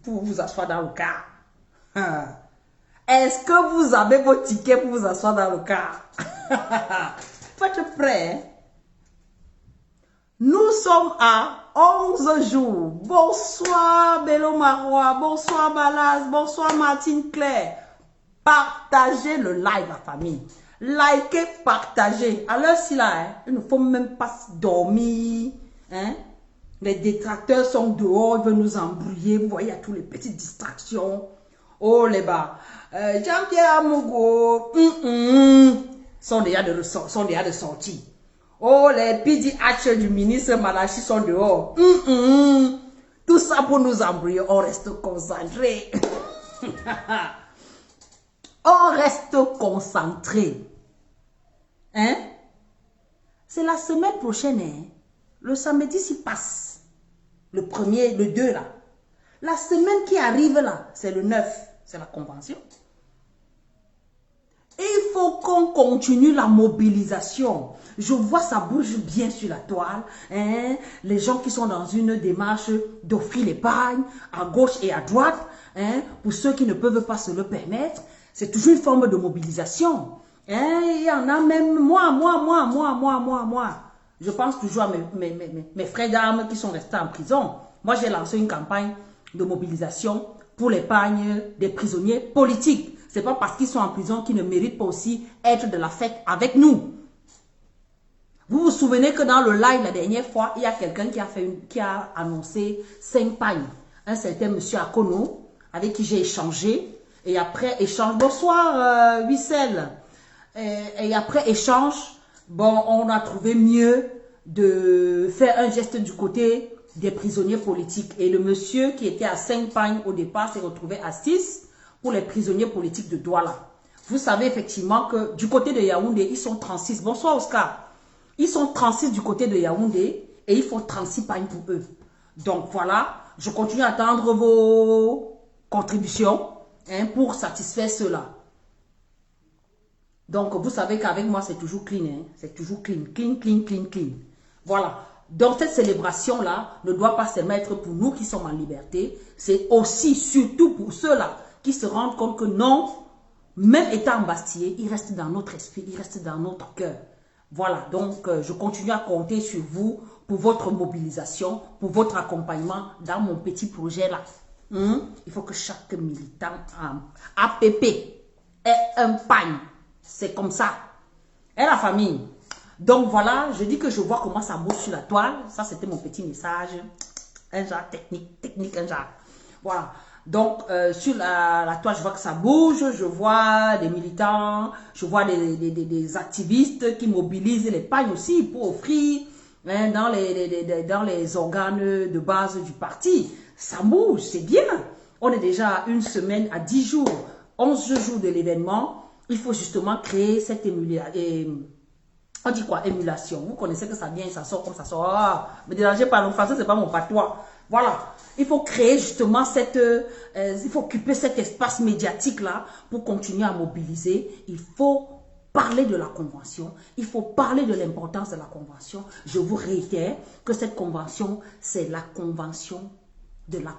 pour vous asseoir dans le car? Est-ce que vous avez vos tickets pour vous asseoir dans le car? Faites prêt. Hein? Nous sommes à 11 jours. Bonsoir Bello Marois, bonsoir Balaz, bonsoir Martine Claire. Partagez le live, la famille. Likez, partagez. À l'heure-ci là, hein, il ne faut même pas dormir. Hein? Les détracteurs sont dehors, ils veulent nous embrouiller. Vous voyez, il y a toutes les petites distractions. Oh les bas. Jean-Pierre Amogo sont déjà de sortie. Oh, les PDH du ministre Malachi sont dehors. Tout ça pour nous embrouiller. On reste concentré. On reste concentré. Hein? C'est la semaine prochaine. Hein? Le samedi s'y passe. Le 1er, le 2 là. La semaine qui arrive là, c'est le 9. C'est la convention. Et il faut qu'on continue la mobilisation. Je vois ça bouge bien sur la toile. Hein? Les gens qui sont dans une démarche d'offrir l'épargne à gauche et à droite. Hein? Pour ceux qui ne peuvent pas se le permettre. C'est toujours une forme de mobilisation. Hein? Il y en a même moi. Je pense toujours à mes frères d'armes qui sont restés en prison. Moi, j'ai lancé une campagne de mobilisation pour l'épargne des prisonniers politiques. Ce n'est pas parce qu'ils sont en prison qu'ils ne méritent pas aussi être de la fête avec nous. Vous vous souvenez que dans le live la dernière fois, il y a quelqu'un qui a annoncé 5 pagnes. Un certain monsieur Akono, avec qui j'ai échangé. Et après échange, bonsoir Wissel. Et après échange, bon, on a trouvé mieux de faire un geste du côté des prisonniers politiques. Et le monsieur qui était à 5 pagnes au départ s'est retrouvé à 6 pour les prisonniers politiques de Douala. Vous savez effectivement que du côté de Yaoundé, ils sont 36. Bonsoir Oscar. Ils sont 36 du côté de Yaoundé et il faut 36 pagnes pour eux. Donc voilà, je continue à attendre vos contributions hein, pour satisfaire cela. Donc vous savez qu'avec moi c'est toujours clean. Hein? C'est toujours clean. Voilà. Donc cette célébration-là ne doit pas se mettre pour nous qui sommes en liberté. C'est aussi, surtout pour ceux-là qui se rendent compte que non, même étant embastillés, il reste dans notre esprit, il reste dans notre cœur. Voilà, donc je continue à compter sur vous pour votre mobilisation, pour votre accompagnement dans mon petit projet-là. Il faut que chaque militant APP ait un pagne. C'est comme ça. Et la famille. Donc voilà, je dis que je vois comment ça bouge sur la toile. Ça, c'était mon petit message. Un genre technique, un genre. Voilà. Donc, sur la toile, je vois que ça bouge. Je vois des militants, je vois des activistes qui mobilisent les pagnes aussi pour offrir hein, dans les organes de base du parti. Ça bouge, c'est bien. On est déjà à une semaine, à 10 jours, 11 jours de l'événement. Il faut justement créer cette émulation. On dit quoi? Émulation. Vous connaissez que ça vient, ça sort comme ça sort. Ah, me dérangez pas, le français, c'est pas mon patois. Voilà. Il faut créer justement il faut occuper cet espace médiatique-là pour continuer à mobiliser. Il faut parler de la convention. Il faut parler de l'importance de la convention. Je vous réitère que cette convention, c'est la convention de la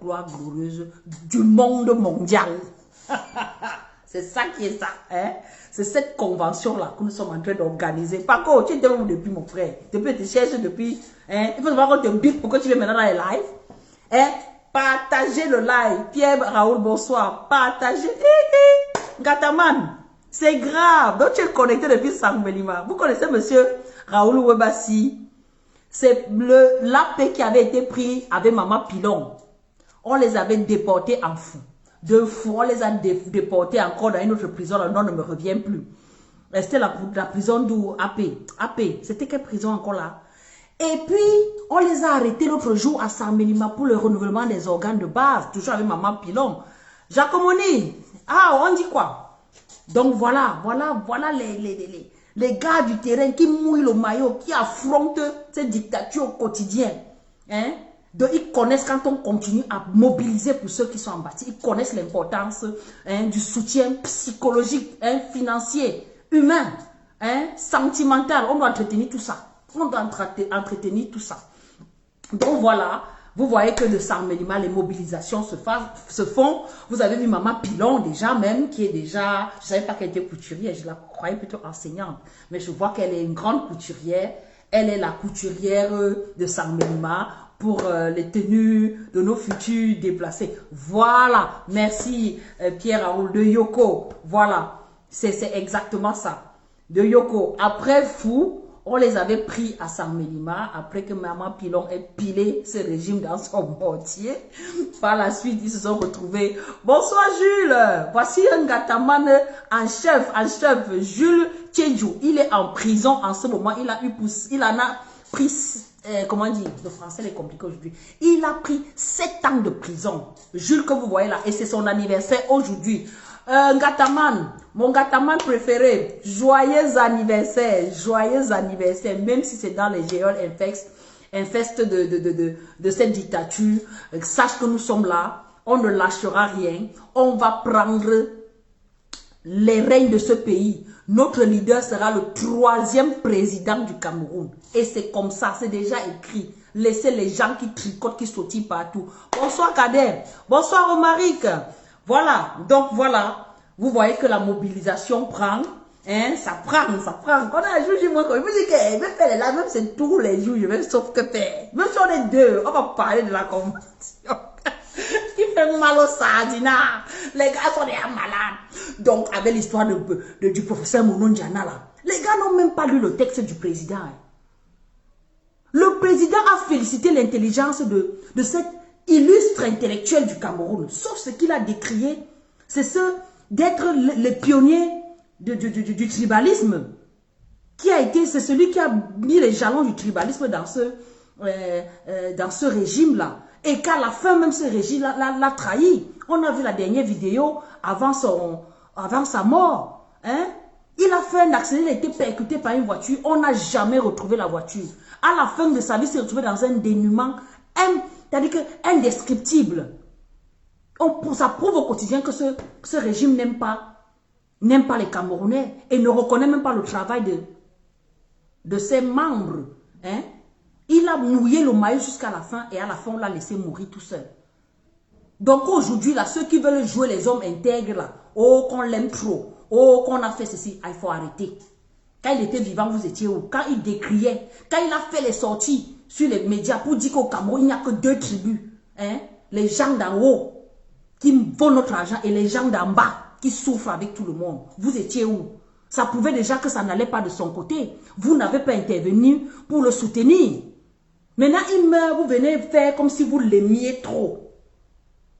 gloire glorieuse du monde mondial. C'est ça qui est ça. Hein? C'est cette convention-là que nous sommes en train d'organiser. Par contre, tu es où depuis mon frère? Depuis, tu cherches depuis. Hein? Il faut savoir qu'on te bute pour que tu viennes maintenant dans les lives. Hein? Partagez le live. Pierre Raoul, bonsoir. Partagez. Gataman, c'est grave. Donc tu es connecté depuis Sangmelima. Vous connaissez monsieur Raoul Webassi? C'est l'AP qui avait été pris avec Maman Pilon. On les avait déportés en fou. De fou, on les a déportés encore dans une autre prison, le nom ne me revient plus. C'était la prison d'où AP, c'était quelle prison encore là? Et puis, on les a arrêtés l'autre jour à Saint-Mélima pour le renouvellement des organes de base, toujours avec Maman Pilon. Jacomoni, on dit quoi? Donc voilà les gars du terrain qui mouillent le maillot, qui affrontent cette dictature au quotidien. Hein? Donc, ils connaissent quand on continue à mobiliser pour ceux qui sont en bâti. Ils connaissent l'importance hein, du soutien psychologique, hein, financier, humain, hein, sentimental. On doit entretenir tout ça. On doit entretenir tout ça. Donc, voilà. Vous voyez que de Sarmelima, les mobilisations se font. Vous avez vu Maman Pilon déjà même, qui est déjà... Je ne savais pas qu'elle était couturière, je la croyais plutôt enseignante. Mais je vois qu'elle est une grande couturière. Elle est la couturière de Sarmelima pour les tenues de nos futurs déplacés. Voilà, merci Pierre-Raoul de Yoko. Voilà, c'est exactement ça. De Yoko. Après Fou, on les avait pris à Sarmelima, après que Maman Pilon ait pilé ce régime dans son mortier. Par la suite, ils se sont retrouvés. Bonsoir Jules, voici un gataman en chef, Jules Tchédjou. Il est en prison en ce moment, il en a pris, comment dire, le français est compliqué aujourd'hui. Il a pris 7 ans de prison. Jules que vous voyez là, et c'est son anniversaire aujourd'hui. Gataman, mon gataman préféré, joyeux anniversaire, même si c'est dans les géoles infestes de cette dictature, sache que nous sommes là, on ne lâchera rien, on va prendre les règnes de ce pays. Notre leader sera le 3e président du Cameroun. Et c'est comme ça, c'est déjà écrit. Laissez les gens qui tricotent, qui sautillent partout. Bonsoir Kader, bonsoir Romaric. Voilà, donc voilà, vous voyez que la mobilisation prend, hein, ça prend. Quand on a un jour, je me dis que même elle est là, même c'est tous les jours, je vais sauf que faire. Même si on est deux, on va parler de la convention. Qui fait mal au sardinat. Les gars sont déjà malades. Donc, avec l'histoire du professeur Monondiana là, les gars n'ont même pas lu le texte du président. Hein. Le président a félicité l'intelligence de cette illustre intellectuel du Cameroun, sauf ce qu'il a décrié, c'est d'être le pionnier du tribalisme, c'est celui qui a mis les jalons du tribalisme dans ce régime-là, et qu'à la fin même ce régime l'a trahi. On a vu la dernière vidéo avant sa mort, hein? Il a fait un accident, il a été percuté par une voiture, on n'a jamais retrouvé la voiture. À la fin de sa vie, il s'est retrouvé dans un dénuement, c'est-à-dire que indescriptible. Ça prouve au quotidien que ce régime n'aime pas les Camerounais et ne reconnaît même pas le travail de ses membres. Hein? Il a mouillé le maillot jusqu'à la fin et à la fin, on l'a laissé mourir tout seul. Donc aujourd'hui, là, ceux qui veulent jouer les hommes intègres, là, oh, qu'on l'aime trop, oh, qu'on a fait ceci, il faut arrêter. Quand il était vivant, vous étiez où? Quand il décriait, quand il a fait les sorties sur les médias pour dire qu'au Cameroun, il n'y a que 2 tribus. Hein? Les gens d'en haut qui volent notre argent et les gens d'en bas qui souffrent avec tout le monde. Vous étiez où? Ça prouvait déjà que ça n'allait pas de son côté. Vous n'avez pas intervenu pour le soutenir. Maintenant, il meurt, vous venez faire comme si vous l'aimiez trop.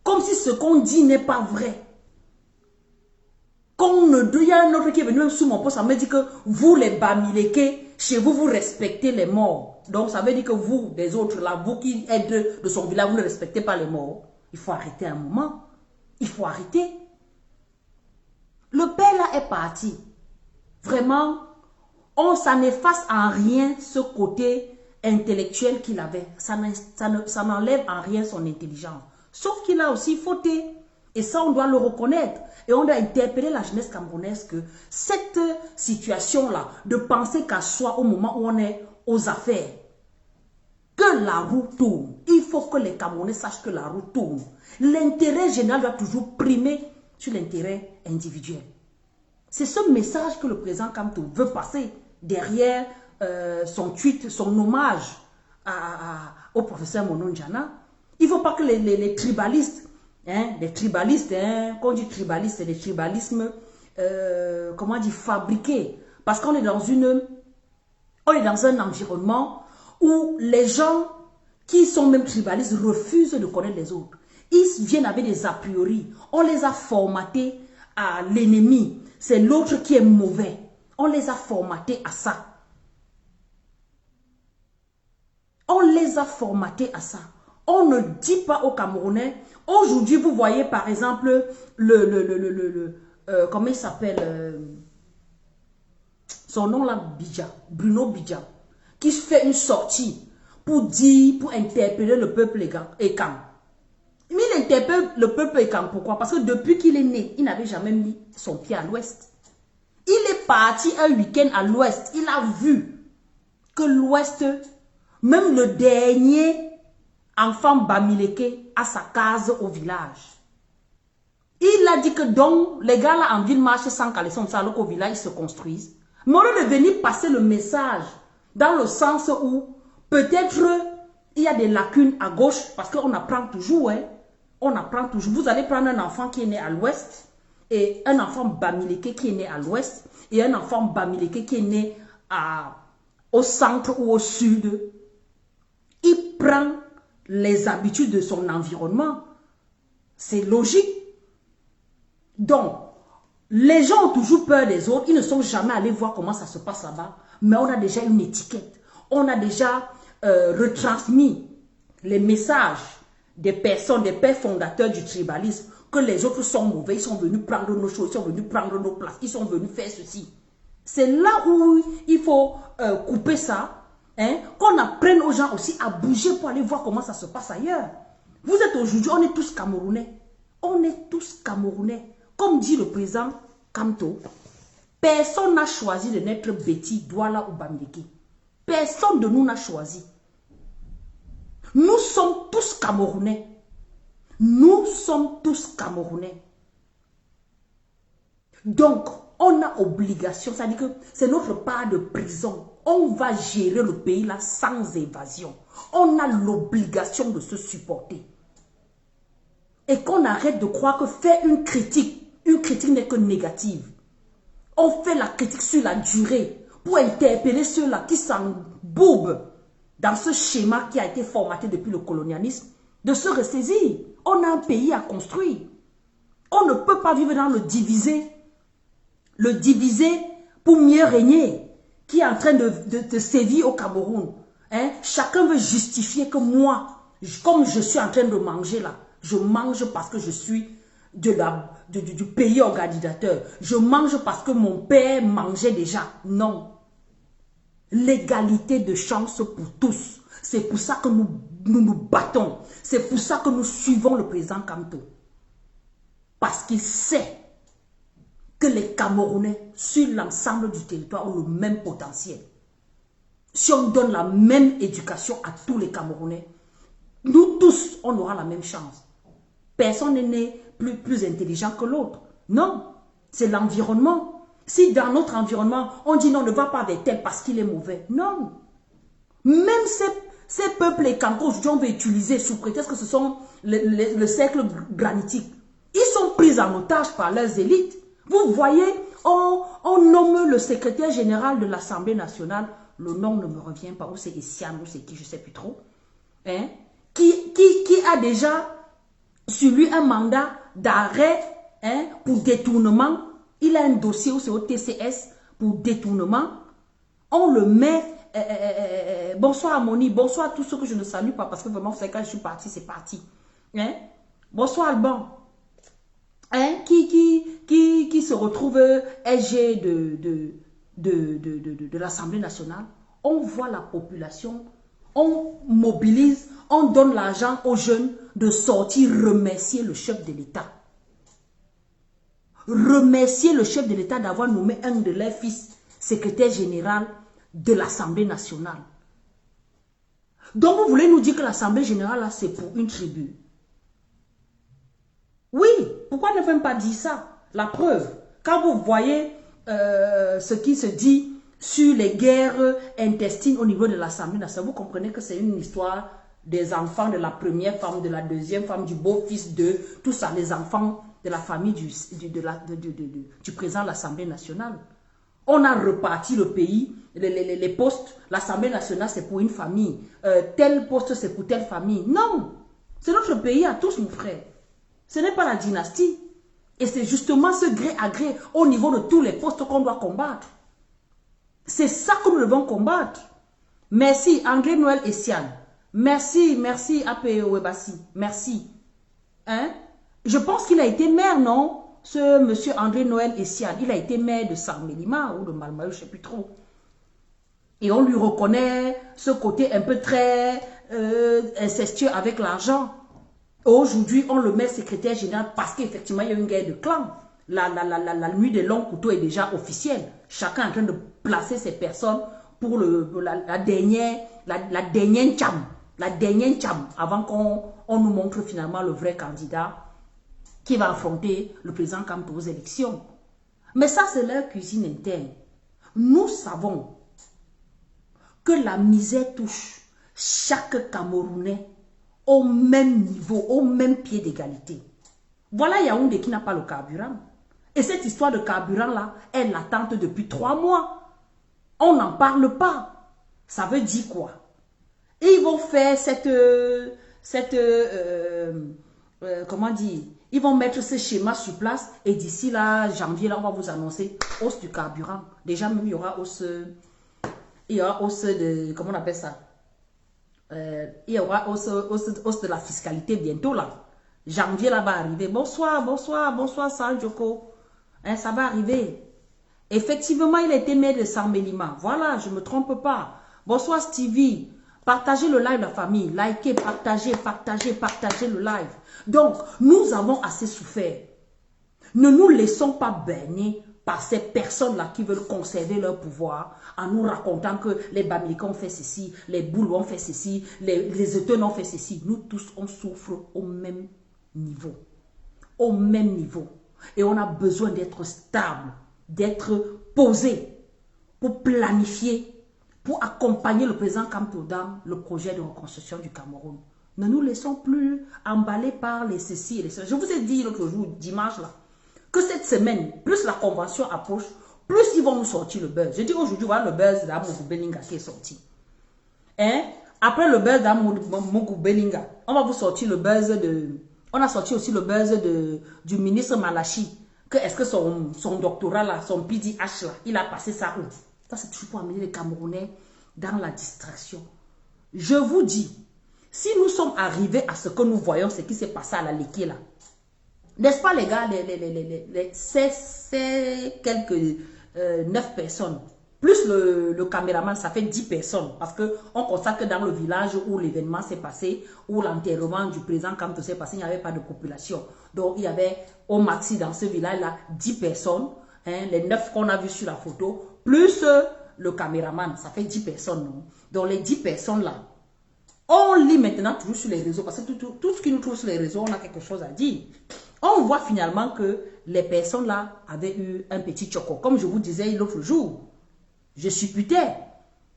Comme si ce qu'on dit n'est pas vrai. Il y a un autre qui est venu sous mon poste, ça me dit que vous les Bamileke, chez vous, vous respectez les morts. Donc ça veut dire que vous, les autres là, vous qui êtes de son village, vous ne respectez pas les morts. Il faut arrêter un moment. Il faut arrêter. Le père là est parti. Vraiment, ça n'efface en rien ce côté intellectuel qu'il avait. Ça n'enlève en rien son intelligence. Sauf qu'il a aussi fauté. Et ça, on doit le reconnaître. Et on doit interpeller la jeunesse camerounaise que cette situation-là, de penser qu'à soi au moment où on est aux affaires, que la roue tourne. Il faut que les Camerounais sachent que la roue tourne. L'intérêt général doit toujours primer sur l'intérêt individuel. C'est ce message que le président Kamto veut passer derrière son tweet, son hommage au professeur Monondiana. Il ne faut pas que les tribalistes, quand on dit tribaliste, c'est des tribalismes, comment dire, fabriqués. Parce qu'on est dans un environnement où les gens qui sont même tribalistes refusent de connaître les autres. Ils viennent avec des a priori. On les a formatés à l'ennemi. C'est l'autre qui est mauvais. On les a formatés à ça. On les a formatés à ça. On ne dit pas aux Camerounais. Aujourd'hui, vous voyez par exemple comment il s'appelle son nom là, Bruno Bidja, qui fait une sortie pour interpeller le peuple Ekam. Mais il interpelle le peuple Ekam, pourquoi? Parce que depuis qu'il est né, il n'avait jamais mis son pied à l'ouest. Il est parti un week-end à l'ouest. Il a vu que l'ouest, même le dernier enfant Bamileke à sa case au village. Il a dit que donc, les gars là en ville marchent sans caleçon, ça alors qu'au village ils se construisent. Mais on est venu passer le message dans le sens où peut-être il y a des lacunes à gauche parce qu'on apprend toujours, hein. On apprend toujours. Vous allez prendre un enfant qui est né à l'ouest et un enfant Bamileke qui est né à l'ouest et un enfant Bamileke qui est né au centre ou au sud. Il prend les habitudes de son environnement. C'est logique. Donc, les gens ont toujours peur des autres. Ils ne sont jamais allés voir comment ça se passe là-bas. Mais on a déjà une étiquette. On a déjà retransmis les messages des personnes, des pères fondateurs du tribalisme, que les autres sont mauvais. Ils sont venus prendre nos choses, ils sont venus prendre nos places, ils sont venus faire ceci. C'est là où il faut couper ça. Hein, qu'on apprenne aux gens aussi à bouger pour aller voir comment ça se passe ailleurs. Vous êtes aujourd'hui, on est tous Camerounais. On est tous Camerounais. Comme dit le président Kamto, personne n'a choisi de naître Betty, Douala ou Bamileke. Personne de nous n'a choisi. Nous sommes tous Camerounais. Nous sommes tous Camerounais. Donc, on a obligation, c'est-à-dire que c'est notre part de prison. On va gérer le pays là sans évasion. On a l'obligation de se supporter. Et qu'on arrête de croire que faire une critique n'est que négative. On fait la critique sur la durée pour interpeller ceux-là qui s'embourbent dans ce schéma qui a été formaté depuis le colonialisme, de se ressaisir. On a un pays à construire. On ne peut pas vivre dans le diviser pour mieux régner, qui est en train de sévir au Cameroun. Hein? Chacun veut justifier que moi, comme je suis en train de manger là, je mange parce que je suis du pays organisateur. Je mange parce que mon père mangeait déjà. Non. L'égalité de chance pour tous. C'est pour ça que nous battons. C'est pour ça que nous suivons le président Kamto. Parce qu'il sait que les Camerounais, sur l'ensemble du territoire, ont le même potentiel. Si on donne la même éducation à tous les Camerounais, nous tous, on aura la même chance. Personne n'est né plus intelligent que l'autre. Non, c'est l'environnement. Si dans notre environnement, on dit non, ne va pas avec tel parce qu'il est mauvais. Non. Même ces peuples et cancans, aujourd'hui, on veut utiliser sous prétexte que ce sont le cercle granitique. Ils sont pris en otage par leurs élites. Vous voyez, on nomme le secrétaire général de l'Assemblée nationale, le nom ne me revient pas, ou c'est Essiane, ou c'est qui, je ne sais plus trop, hein, qui a déjà sur lui un mandat d'arrêt, hein, pour détournement. Il a un dossier où c'est au TCS pour détournement. On le met, bonsoir Amoni, bonsoir à tous ceux que je ne salue pas, parce que vraiment, c'est quand je suis parti, c'est parti. Hein? Bonsoir Alban. Hein, qui se retrouve SG de l'Assemblée nationale. On voit la population, on mobilise, on donne l'argent aux jeunes de sortir remercier le chef de l'État. Remercier le chef de l'État d'avoir nommé un de leurs fils secrétaire général de l'Assemblée nationale. Donc vous voulez nous dire que l'Assemblée générale, c'est pour une tribu? Oui, pourquoi ne même pas dire ça? La preuve, quand vous voyez ce qui se dit sur les guerres intestines au niveau de l'Assemblée nationale, vous comprenez que c'est une histoire des enfants de la première femme, de la deuxième femme, du beau-fils de, tout ça, les enfants de la famille du président de l'Assemblée nationale. On a reparti le pays, les postes, l'Assemblée nationale c'est pour une famille, tel poste c'est pour telle famille. Non, c'est notre pays à tous, mon frère. Ce n'est pas la dynastie. Et c'est justement ce gré à gré au niveau de tous les postes qu'on doit combattre. C'est ça que nous devons combattre. Merci André Noël Essiane. Merci APE Webassi. Merci. Hein? Je pense qu'il a été maire, non? Ce monsieur André Noël Essiane. Il a été maire de Sarmélima ou de Malmayo, je ne sais plus trop. Et on lui reconnaît ce côté un peu très incestueux avec l'argent. Aujourd'hui, on le met secrétaire général parce qu'effectivement, il y a une guerre de clans. La nuit des longs couteaux est déjà officielle. Chacun est en train de placer ses personnes pour la dernière cham. La dernière cham avant qu'on nous montre finalement le vrai candidat qui va affronter le président Kamto aux élections. Mais ça, c'est leur cuisine interne. Nous savons que la misère touche chaque Camerounais au même niveau, au même pied d'égalité. Voilà Yaoundé qui n'a pas le carburant. Et cette histoire de carburant-là, elle l'attend depuis 3 mois. On n'en parle pas. Ça veut dire quoi? Et ils vont faire comment dire? Ils vont mettre ce schéma sur place et d'ici là, janvier, là, on va vous annoncer hausse du carburant. Déjà, même, il y aura hausse de, comment on appelle ça? Il y aura hausse de la fiscalité bientôt, là. Janvier, là, va arriver. Bonsoir, bonsoir, bonsoir, Sanjoko. Hein, ça va arriver. Effectivement, il a été maire de Sarmelima. Voilà, je ne me trompe pas. Bonsoir, Stevie. Partagez le live, la famille. Likez, partagez, partagez, partagez le live. Donc, nous avons assez souffert. Ne nous laissons pas berner par ces personnes-là qui veulent conserver leur pouvoir en nous racontant que les Bamilekans ont fait ceci, les Boules ont fait ceci, les Euteunes ont fait ceci. Nous tous, on souffre au même niveau. Au même niveau. Et on a besoin d'être stable, d'être posé pour planifier, pour accompagner le président Kamto dans le projet de reconstruction du Cameroun. Ne nous laissons plus emballer par les ceci et les cela. Je vous ai dit l'autre jour, dimanche là, que cette semaine, plus la convention approche, plus ils vont nous sortir le buzz. Je dis aujourd'hui, voilà le buzz d'Amougou Belinga qui est sorti. Hein? Après le buzz d'Amougou Belinga, on va vous sortir le buzz de... On a sorti aussi le buzz du ministre Malachi. Que est-ce que son doctorat là, son PDH là, il a passé ça où? Ça c'est toujours pour amener les Camerounais dans la distraction. Je vous dis, si nous sommes arrivés à ce que nous voyons, ce qui s'est passé à la Léké là, n'est-ce pas les gars, c'est quelques 9 personnes, plus le caméraman, ça fait 10 personnes, parce qu'on constate que dans le village où l'événement s'est passé, où l'enterrement du président Kamto s'est passé, il n'y avait pas de population. Donc il y avait au maxi dans ce village-là 10 personnes, hein, les 9 qu'on a vus sur la photo, plus le caméraman, ça fait 10 personnes. Non? Donc les 10 personnes-là, on lit maintenant toujours sur les réseaux, parce que tout ce qui nous trouve sur les réseaux, on a quelque chose à dire. On voit finalement que les personnes là avaient eu un petit choco. Comme je vous disais l'autre jour, je supputais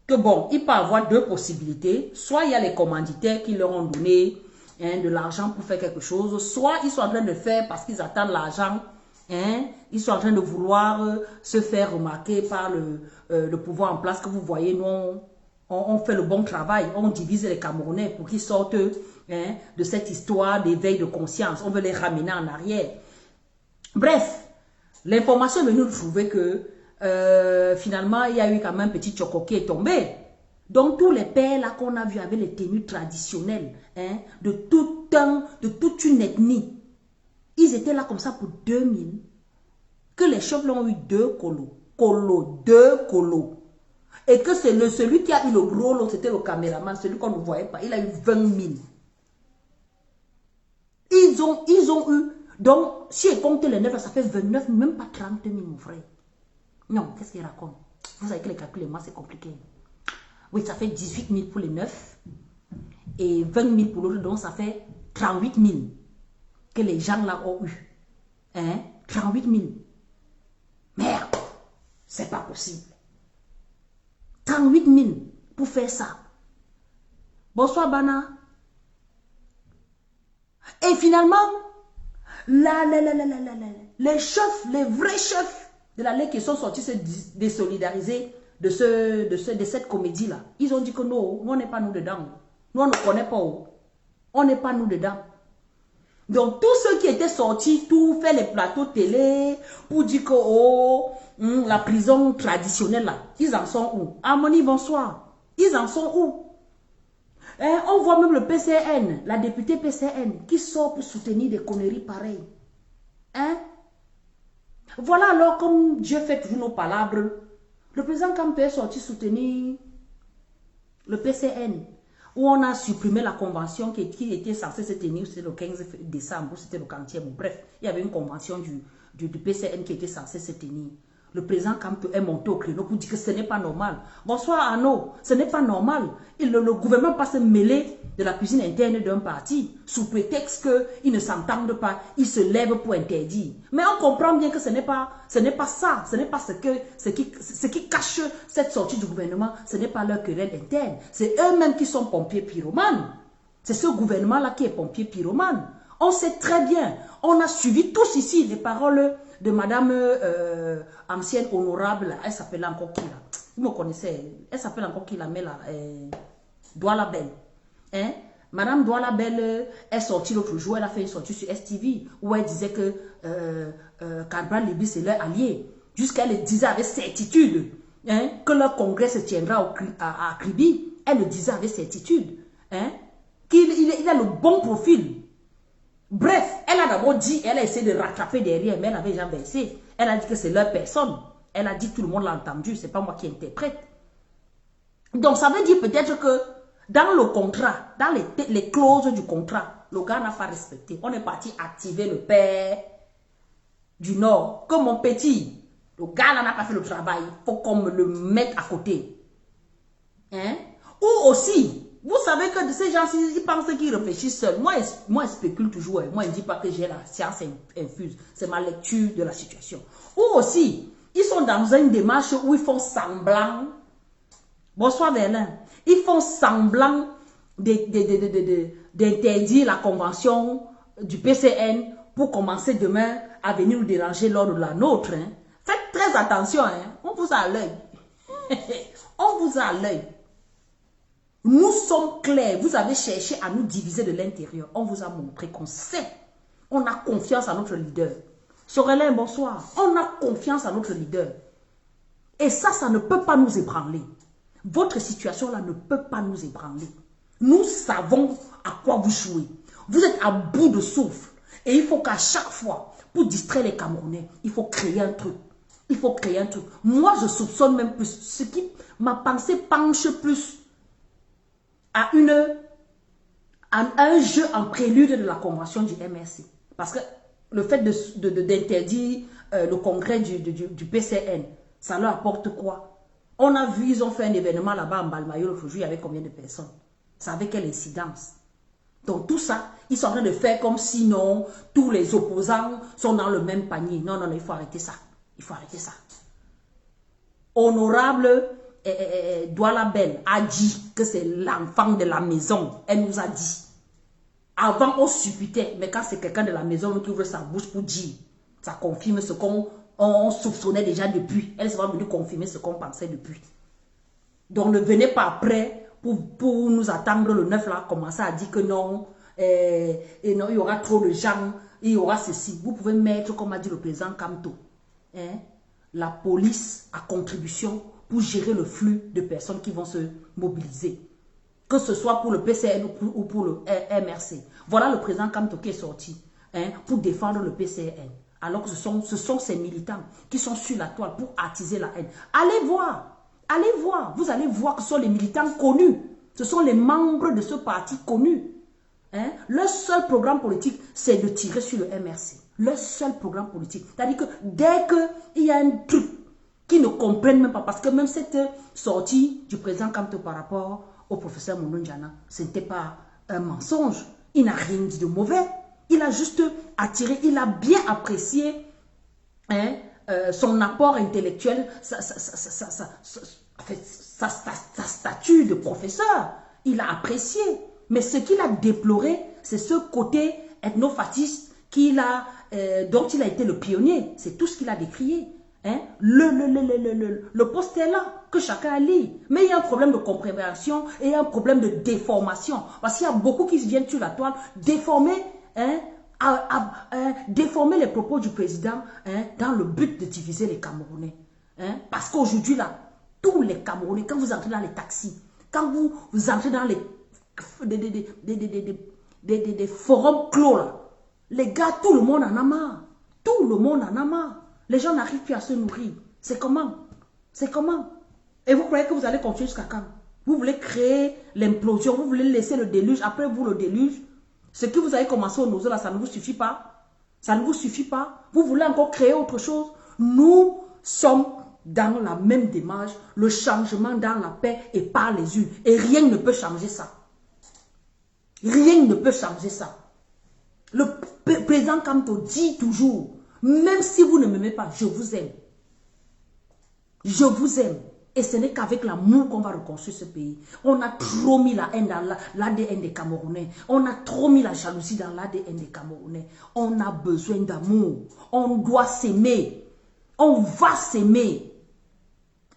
que bon, il peut y avoir 2 possibilités. Soit il y a les commanditaires qui leur ont donné hein, de l'argent pour faire quelque chose, soit ils sont en train de faire parce qu'ils attendent l'argent. Hein, ils sont en train de vouloir se faire remarquer par le pouvoir en place que vous voyez. Nous, on fait le bon travail. On divise les Camerounais pour qu'ils sortent hein, de cette histoire d'éveil de conscience. On veut les ramener en arrière. Bref, l'information est venue nous trouver que finalement, il y a eu quand même un petit choco qui est tombé. Donc, tous les pères là qu'on a vus avec les tenues traditionnelles hein, de toute une ethnie, ils étaient là comme ça pour 2000. Que les chefs l'ont eu 2 colos. 2 colos. Et que c'est celui qui a eu le gros lot, c'était le caméraman, celui qu'on ne voyait pas. Il a eu 20 000. Ils ont eu. Donc, si on compte les 9, ça fait 29 000, même pas 30 000, mon frère. Non, qu'est-ce qu'il raconte? Vous savez que les calculs, moi, c'est compliqué. Oui, ça fait 18 000 pour les 9 et 20 000 pour l'autre, donc ça fait 38 000 que les gens là ont eu. Hein? 38 000. Merde, c'est pas possible. 38 000 pour faire ça. Bonsoir, Bana. Et finalement, les chefs, les vrais chefs de la Ligue qui sont sortis se désolidariser de cette comédie-là. Ils ont dit que non, nous, on n'est pas nous dedans. Nous, on ne connaît pas. On n'est pas nous dedans. Donc, tous ceux qui étaient sortis, tout fait les plateaux télé pour dire que oh, la prison traditionnelle là, ils en sont où? Harmonie, bonsoir. Ils en sont où? Hein, on voit même le PCN, la députée PCN, qui sort pour soutenir des conneries pareilles. Hein? Voilà alors, comme Dieu fait toujours nos palabres, le président Kamto est sorti soutenir le PCN, où on a supprimé la convention qui était censée se tenir, c'était le 15 décembre, c'était le 40e, bref, il y avait une convention du PCN qui était censée se tenir. Le président Kamto est monté au créneau pour dire que ce n'est pas normal. Bonsoir Arnaud, ce n'est pas normal. Le gouvernement ne peut pas se mêler de la cuisine interne d'un parti, sous prétexte qu'ils ne s'entendent pas, ils se lèvent pour interdire. Mais on comprend bien que ce n'est pas ça, ce n'est pas ce qui cache cette sortie du gouvernement, ce n'est pas leur querelle interne. C'est eux-mêmes qui sont pompiers pyromanes. C'est ce gouvernement-là qui est pompier pyromane. On sait très bien, on a suivi tous ici les paroles de madame ancienne honorable, elle s'appelle encore qui là? Vous me connaissez, elle s'appelle encore qui là, mais là, Douala Belle. Hein? Madame Douala Belle est sortie l'autre jour, elle a fait une sortie sur STV où elle disait que Carbal Libye c'est leur allié. Jusqu'à elle le disait avec certitude que leur congrès se tiendra à Kribi. Elle le disait avec certitude qu'il a le bon profil. Bref, elle a d'abord dit, elle a essayé de rattraper derrière, mais elle avait déjà versé. Elle a dit que c'est leur personne. Elle a dit, tout le monde l'a entendu, c'est pas moi qui interprète. Donc ça veut dire peut-être que dans le contrat, dans les clauses du contrat, le gars n'a pas respecté. On est parti activer le père du Nord. Comme mon petit, le gars là n'a pas fait le travail. Il faut qu'on me le mette à côté. Ou aussi, vous savez que ces gens-ci, ils pensent qu'ils réfléchissent seuls. Moi, je spécule toujours. Moi, je ne dis pas que j'ai la science infuse. C'est ma lecture de la situation. Ou aussi, ils sont dans une démarche où ils font semblant. Bonsoir Verlin. Ils font semblant d'interdire la convention du PCN pour commencer demain à venir nous déranger lors de la nôtre. Faites très attention. On vous a à l'œil. On vous a à l'œil. Nous sommes clairs. Vous avez cherché à nous diviser de l'intérieur. On vous a montré qu'on sait. On a confiance à notre leader. Sorelin, bonsoir. On a confiance à notre leader. Et ça ne peut pas nous ébranler. Votre situation là ne peut pas nous ébranler. Nous savons à quoi vous jouez. Vous êtes à bout de souffle. Et il faut qu'à chaque fois, pour distraire les Camerounais, il faut créer un truc. Il faut créer un truc. Moi, je soupçonne même plus. Ma pensée penche plus à un jeu en prélude de la convention du MRC. Parce que le fait d'interdire le congrès du PCN, ça leur apporte quoi? On a vu, ils ont fait un événement là-bas en Balmayo l'autre jour, il y avait combien de personnes? Ça avait quelle incidence? Donc tout ça, ils sont en train de faire comme si non, tous les opposants sont dans le même panier. Non, non, non, il faut arrêter ça. Il faut arrêter ça. Honorable Douala Belle a dit que c'est l'enfant de la maison. Elle nous a dit. Avant, on supputait, mais quand c'est quelqu'un de la maison qui ouvre sa bouche pour dire, ça confirme ce qu'on soupçonnait déjà depuis. Elle s'est venue confirmer ce qu'on pensait depuis. Donc ne venez pas après pour nous attendre le 9 là, commencer à dire que non, et non, il y aura trop de gens, il y aura ceci. Vous pouvez mettre, comme a dit le président Kamto, la police à contribution pour gérer le flux de personnes qui vont se mobiliser. Que ce soit pour le PCN ou pour le MRC. Voilà le président Kamto qui est sorti pour défendre le PCN. Alors que ce sont ces militants qui sont sur la toile pour attiser la haine. Allez voir, vous allez voir que ce sont les militants connus. Ce sont les membres de ce parti connus. Leur seul programme politique, c'est de tirer sur le MRC. Leur seul programme politique. C'est-à-dire que dès qu'il y a un truc qu'ils ne comprennent même pas, parce que même cette sortie du président Kamto par rapport au professeur Mondondjana, ce n'était pas un mensonge. Il n'a rien dit de mauvais. Il a juste attiré, il a bien apprécié son apport intellectuel, sa statue de professeur. Il a apprécié. Mais ce qu'il a déploré, c'est ce côté ethnofatiste dont il a été le pionnier. C'est tout ce qu'il a décrié. Le poste est là, que chacun a lu. Mais il y a un problème de compréhension et un problème de déformation. Parce qu'il y a beaucoup qui viennent sur la toile déformer les propos du président dans le but de diviser les Camerounais. Parce qu'aujourd'hui, là, tous les Camerounais, quand vous entrez dans les taxis, quand vous entrez dans des forums clos, là, les gars, tout le monde en a marre. Tout le monde en a marre. Les gens n'arrivent plus à se nourrir. C'est comment? C'est comment? Et vous croyez que vous allez continuer jusqu'à quand? Vous voulez créer l'implosion, vous voulez laisser le déluge, après vous le déluge. Ce que vous avez commencé au Nozo là, ça ne vous suffit pas. Ça ne vous suffit pas. Vous voulez encore créer autre chose. Nous sommes dans la même démarche, le changement dans la paix et par les urnes. Et rien ne peut changer ça. Rien ne peut changer ça. Le président Kamto dit toujours, même si vous ne m'aimez pas, je vous aime. Je vous aime. Et ce n'est qu'avec l'amour qu'on va reconstruire ce pays. On a trop mis la haine dans l'ADN des Camerounais. On a trop mis la jalousie dans l'ADN des Camerounais. On a besoin d'amour. On doit s'aimer. On va s'aimer.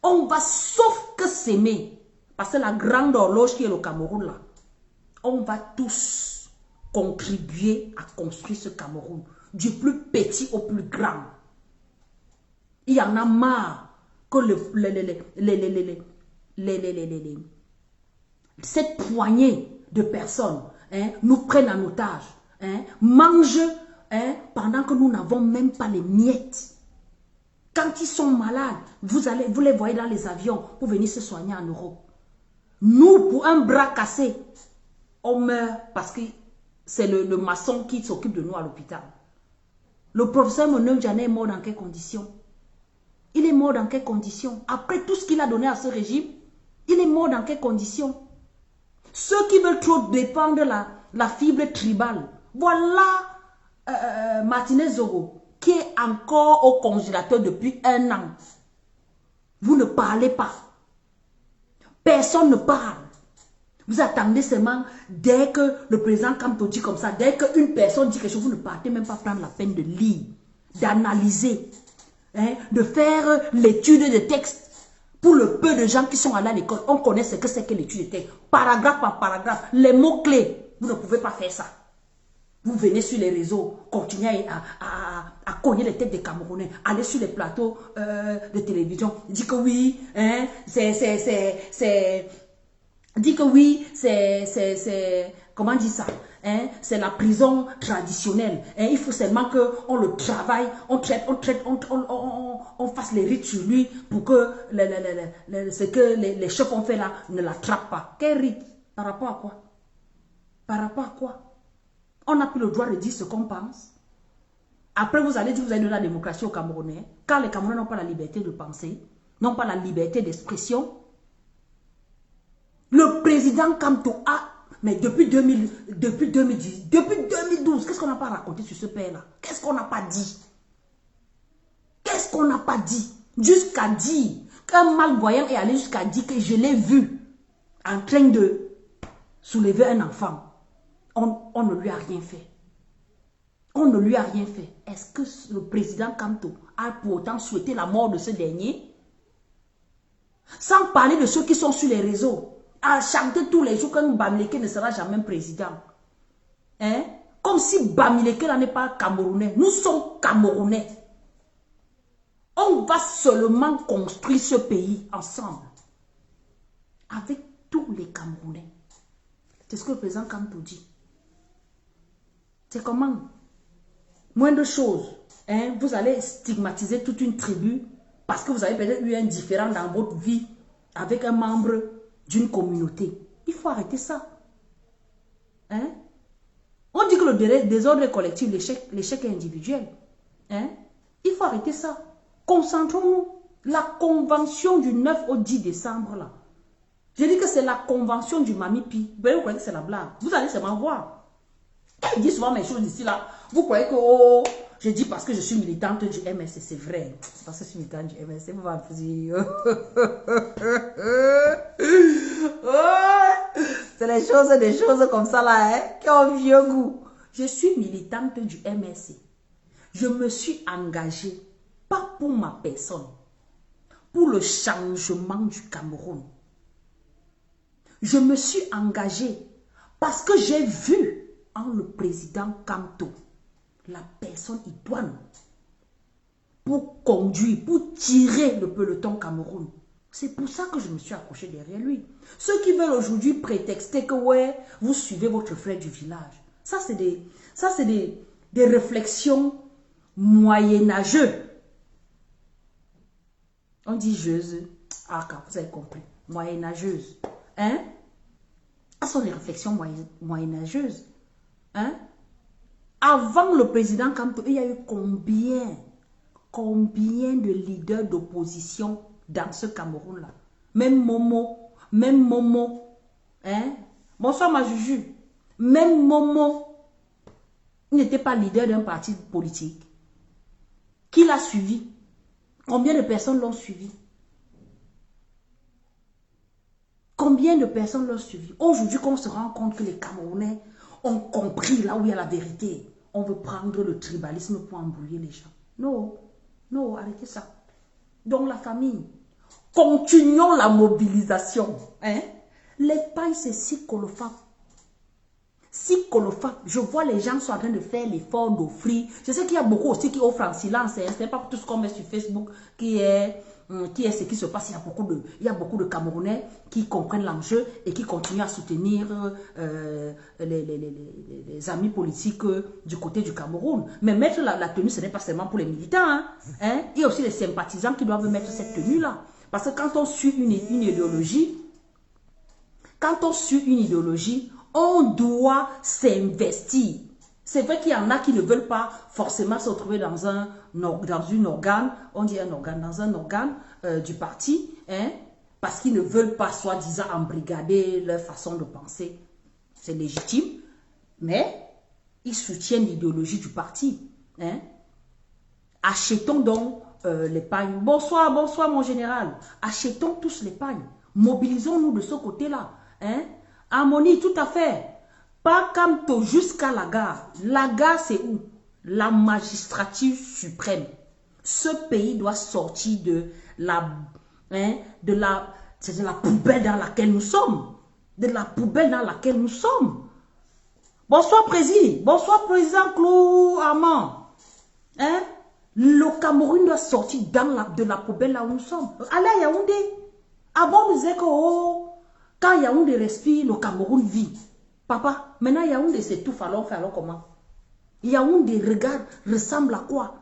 On va sauf que s'aimer. Parce que la grande horloge qui est le Cameroun là, on va tous contribuer à construire ce Cameroun. Du plus petit au plus grand. Il y en a marre que cette poignée de personnes nous prennent en otage, mangent pendant que nous n'avons même pas les miettes. Quand ils sont malades, vous les voyez dans les avions pour venir se soigner en Europe. Nous, pour un bras cassé, on meurt parce que c'est le maçon qui s'occupe de nous à l'hôpital. Le professeur Monem Djane est mort dans quelles conditions? Il est mort dans quelles conditions? Après tout ce qu'il a donné à ce régime, il est mort dans quelles conditions? Ceux qui veulent trop dépendre la fibre tribale, voilà Martinez Zogo, qui est encore au congélateur depuis 1 an. Vous ne parlez pas. Personne ne parle. Vous attendez seulement, dès que le président Kamto dit comme ça, dès qu'une personne dit quelque chose, vous ne partez même pas prendre la peine de lire, d'analyser. De faire l'étude de texte. Pour le peu de gens qui sont allés à l'école, on connaît ce que c'est que l'étude de texte. Paragraphe par paragraphe, les mots-clés. Vous ne pouvez pas faire ça. Vous venez sur les réseaux, continuez à cogner les têtes des Camerounais, aller sur les plateaux de télévision, dit que oui, dit que oui, comment on dit ça? C'est la prison traditionnelle. Il faut seulement qu'on le travaille, on fasse les rites sur lui pour que ce que les chefs ont fait là ne l'attrapent pas. Quel rite? Par rapport à quoi? Par rapport à quoi? On n'a plus le droit de dire ce qu'on pense. Après, vous allez dire que vous avez donné la démocratie aux Camerounais. Car les Camerounais n'ont pas la liberté de penser, n'ont pas la liberté d'expression. Le président Kamto a, mais depuis 2010, depuis 2012, qu'est-ce qu'on n'a pas raconté sur ce père-là? Qu'est-ce qu'on n'a pas dit? Qu'est-ce qu'on n'a pas dit? Jusqu'à dire qu'un malvoyant est allé jusqu'à dire que je l'ai vu en train de soulever un enfant. On ne lui a rien fait. On ne lui a rien fait. Est-ce que le président Kamto a pour autant souhaité la mort de ce dernier? Sans parler de ceux qui sont sur les réseaux, à chanter tous les jours qu'un Bamileke ne sera jamais président. Comme si Bamileke n'est pas Camerounais. Nous sommes Camerounais. On va seulement construire ce pays ensemble. Avec tous les Camerounais. C'est ce que le président Kamto dit. C'est comment? Moindre chose. Vous allez stigmatiser toute une tribu parce que vous avez peut-être eu un différend dans votre vie avec un membre d'une communauté. Il faut arrêter ça. On dit que le désordre est collectif, l'échec est individuel. Il faut arrêter ça. Concentrons-nous. La convention du 9 au 10 décembre, là. Je dis que c'est la convention du Mami Pi. Vous croyez que c'est la blague? Vous allez seulement voir. Il dit souvent mes choses ici, là. Vous croyez que, oh, je dis parce que je suis militante du MSC, c'est vrai. C'est parce que je suis militante du MSC, vous m'avez dit. C'est des choses comme ça, là, qui ont vieux goût. Je suis militante du MSC. Je me suis engagée, pas pour ma personne, pour le changement du Cameroun. Je me suis engagée parce que j'ai vu en le président Kamto la personne idoine pour conduire, pour tirer le peloton Cameroun. C'est pour ça que je me suis accrochée derrière lui. Ceux qui veulent aujourd'hui prétexter que ouais, vous suivez votre frère du village. Ça, c'est des réflexions moyenâgeuses. On dit jeuse. Ah, quand vous avez compris. Moyenâgeuse. Ce sont des réflexions moyenâgeuses. Avant le président Kamto, il y a eu combien de leaders d'opposition dans ce Cameroun-là? Même Momo. Bonsoir ma Juju. Même Momo, il n'était pas leader d'un parti politique. Qui l'a suivi? Combien de personnes l'ont suivi? Combien de personnes l'ont suivi? Aujourd'hui, qu'on se rend compte que les Camerounais ont compris là où il y a la vérité. On veut prendre le tribalisme pour embrouiller les gens. Non, non, arrêtez ça. Donc la famille, continuons la mobilisation. Hein? L'Espagne, c'est si colophable. Si colophable. Je vois les gens sont en train de faire l'effort d'offrir. Je sais qu'il y a beaucoup aussi qui offrent en silence. Hein? Ce n'est pas tout ce qu'on met sur Facebook qui est ce qui se passe. Il y a beaucoup de Camerounais qui comprennent l'enjeu et qui continuent à soutenir les amis politiques du côté du Cameroun. Mais mettre la tenue, ce n'est pas seulement pour les militants. Hein? Il y a aussi les sympathisants qui doivent mettre cette tenue-là. Parce que quand on suit une idéologie, on doit s'investir. C'est vrai qu'il y en a qui ne veulent pas forcément se retrouver dans une organe, on dit un organe, dans un organe du parti, hein, parce qu'ils ne veulent pas, soi-disant, embrigader leur façon de penser. C'est légitime, mais ils soutiennent l'idéologie du parti. Hein. Achetons donc l'épargne. Bonsoir, bonsoir mon général. Achetons tous l'épargne. Mobilisons-nous de ce côté-là. Hein. Harmonie, tout à fait. Pas Camto jusqu'à la gare. La gare, c'est où? La magistrature suprême. Ce pays doit sortir de la poubelle dans laquelle nous sommes. De la poubelle dans laquelle nous sommes. Bonsoir, président. Bonsoir, président Claude Armand. Hein? Le Cameroun doit sortir de la poubelle là où nous sommes. Allez à Yaoundé. Avant, on disait que quand Yaoundé respire, le Cameroun vit. Papa, maintenant Yaoundé s'étouffe, alors comment? Yaoundé, regarde, ressemble à quoi?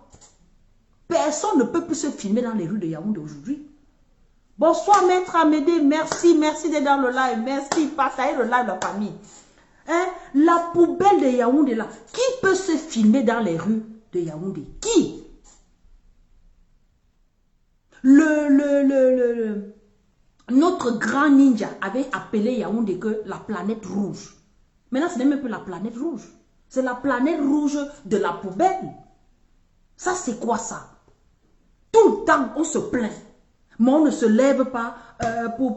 Personne ne peut plus se filmer dans les rues de Yaoundé aujourd'hui. Bonsoir, maître Amédée, merci d'être dans le live, merci, partagez le live, la famille. Hein? La poubelle de Yaoundé là, qui peut se filmer dans les rues de Yaoundé? Qui? Notre grand ninja avait appelé Yaoundé que la planète rouge. Maintenant, ce n'est même plus la planète rouge. C'est la planète rouge de la poubelle. Ça, c'est quoi ça? Tout le temps, on se plaint. Mais on ne se lève pas pour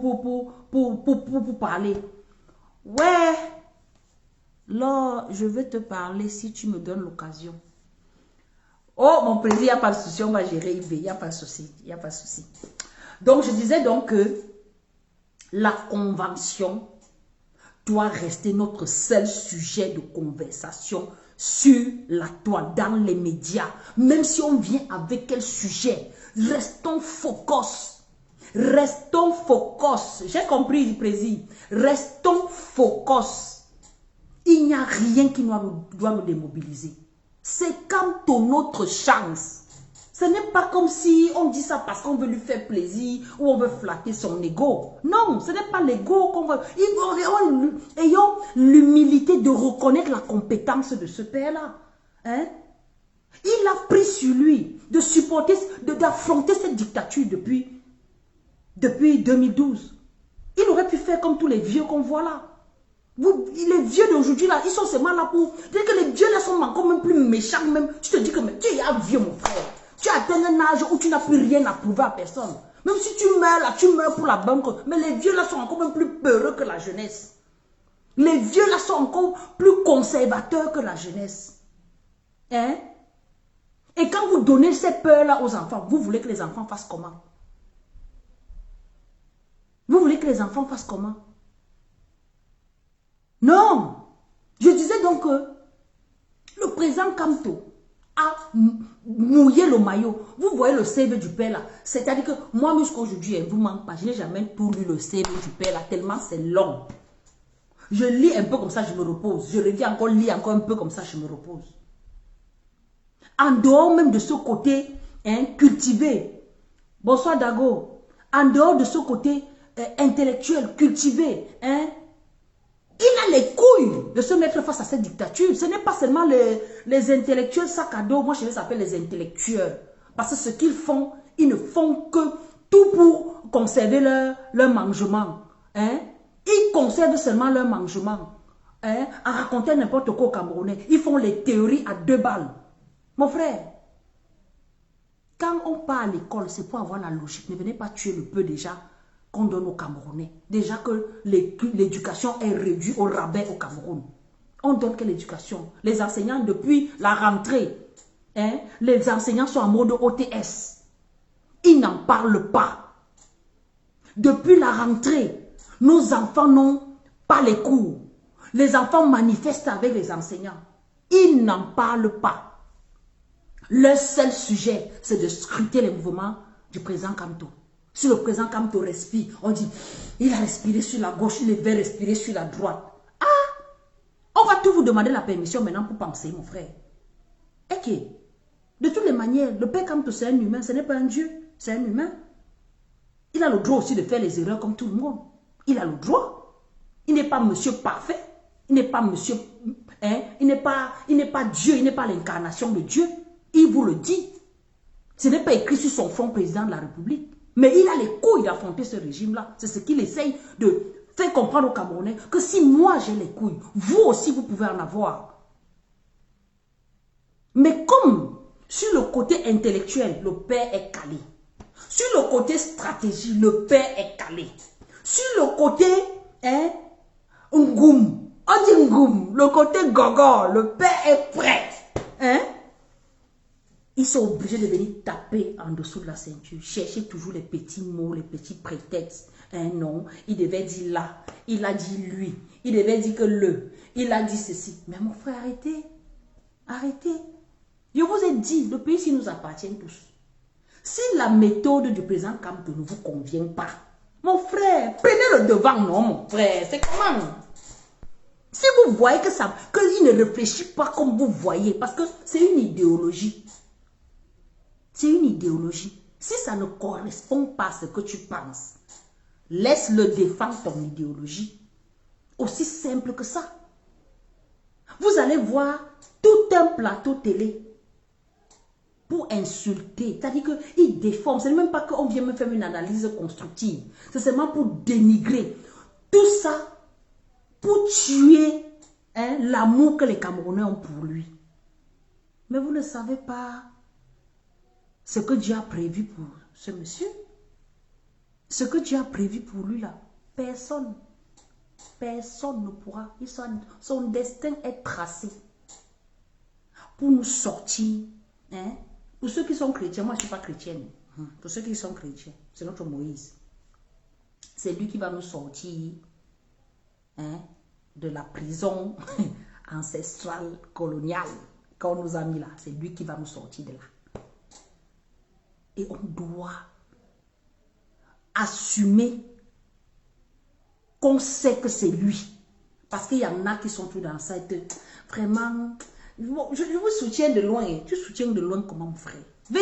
parler. Ouais. Là, je vais te parler si tu me donnes l'occasion. Oh, mon président, il n'y a pas de souci. On va gérer IB. Il n'y a pas de souci. Il n'y a pas de souci. Donc, je disais donc que la convention doit rester notre seul sujet de conversation sur la toile, dans les médias. Même si on vient avec quel sujet, restons focus. Restons focus. J'ai compris, président. Restons focus. Il n'y a rien qui doit nous démobiliser. C'est comme notre chance. Ce n'est pas comme si on dit ça parce qu'on veut lui faire plaisir ou on veut flatter son ego. Non, ce n'est pas l'ego qu'on veut. Ayons l'humilité de reconnaître la compétence de ce père-là. Hein? Il a pris sur lui de supporter, d'affronter cette dictature depuis 2012. Il aurait pu faire comme tous les vieux qu'on voit là. Les vieux d'aujourd'hui là, ils sont seulement là pour dire que les vieux là sont encore même plus méchants même. Tu te dis que mais, tu es un vieux mon frère. Tu as atteint un âge où tu n'as plus rien à prouver à personne. Même si tu meurs là, tu meurs pour la bonne cause. Mais les vieux là sont encore même plus peureux que la jeunesse. Les vieux là sont encore plus conservateurs que la jeunesse. Hein? Et quand vous donnez ces peurs là aux enfants, vous voulez que les enfants fassent comment? Vous voulez que les enfants fassent comment? Non. Je disais donc que le président Camto a mouillé le maillot. Vous voyez le CV du père là. C'est-à-dire que moi, jusqu'aujourd'hui, vous manque pas. Je n'ai jamais tout lu le CV du père là, tellement c'est long. Je lis un peu comme ça, je me repose. Je reviens encore, lis encore un peu comme ça, je me repose. En dehors même de ce côté cultivé. Bonsoir Dago. En dehors de ce côté intellectuel, cultivé, il a les couilles de se mettre face à cette dictature. Ce n'est pas seulement les intellectuels sac à dos. Moi, je les appelle les intellectuels. Parce que ce qu'ils font, ils ne font que tout pour conserver leur mangement. Hein? Ils conservent seulement leur mangement. hein, à raconter n'importe quoi aux Camerounais. Ils font les théories à 2 balles. Mon frère, quand on part à l'école, c'est pour avoir la logique. Ne venez pas tuer le peu déjà qu'on donne aux Camerounais. Déjà que l'éducation est réduite au rabais au Cameroun. On donne quelle éducation? Les enseignants, depuis la rentrée, hein, les enseignants sont en mode OTS. Ils n'en parlent pas. Depuis la rentrée, nos enfants n'ont pas les cours. Les enfants manifestent avec les enseignants. Ils n'en parlent pas. Le seul sujet, c'est de scruter les mouvements du président Kamto. Si le président Kamto respire, on dit, il a respiré sur la gauche, il devait respirer sur la droite. On va tout vous demander la permission maintenant pour penser, mon frère. Ok. De toutes les manières, le père Kamto, c'est un humain, ce n'est pas un dieu, c'est un humain. Il a le droit aussi de faire les erreurs comme tout le monde. Il a le droit. Il n'est pas monsieur parfait. Il n'est pas monsieur... Hein, il n'est pas Dieu, il n'est pas l'incarnation de Dieu. Il vous le dit. Ce n'est pas écrit sur son front président de la République. Mais il a les couilles d'affronter ce régime-là. C'est ce qu'il essaye de faire comprendre aux Camerounais. Que si moi j'ai les couilles, vous aussi vous pouvez en avoir. Mais comme sur le côté intellectuel, le père est calé. Sur le côté stratégie, le père est calé. Sur le côté, hein, ngoum, on dit ngoum, le côté gogo, le père est prêt. Hein? Ils sont obligés de venir taper en dessous de la ceinture, chercher toujours les petits mots, les petits prétextes. Hein, non, il devait dire là, il a dit lui, il devait dire que il a dit ceci. Mais mon frère, arrêtez, arrêtez. Je vous ai dit, le pays ici nous appartient tous. Si la méthode du président Kamto ne vous convient pas, mon frère, prenez le devant, non, mon frère, c'est comment? Si vous voyez qu'il ne réfléchit pas comme vous voyez, parce que c'est une idéologie. C'est une idéologie. Si ça ne correspond pas à ce que tu penses, laisse-le défendre ton idéologie. Aussi simple que ça. Vous allez voir tout un plateau télé pour insulter. C'est-à-dire qu'il déforme. Ce n'est même pas qu'on vient me faire une analyse constructive. C'est seulement pour dénigrer. Tout ça pour tuer, hein, l'amour que les Camerounais ont pour lui. Mais vous ne savez pas ce que Dieu a prévu pour ce monsieur. Ce que Dieu a prévu pour lui là, personne ne pourra. Son destin est tracé pour nous sortir. Hein? Pour ceux qui sont chrétiens, moi je ne suis pas chrétienne. Pour ceux qui sont chrétiens, c'est notre Moïse. C'est lui qui va nous sortir, hein, de la prison ancestrale, coloniale qu'on nous a mis là. C'est lui qui va nous sortir de là. Et on doit assumer qu'on sait que c'est lui. Parce qu'il y en a qui sont tout dans ça. Vraiment, je vous soutiens de loin. Tu soutiens de loin comment, mon frère? Venez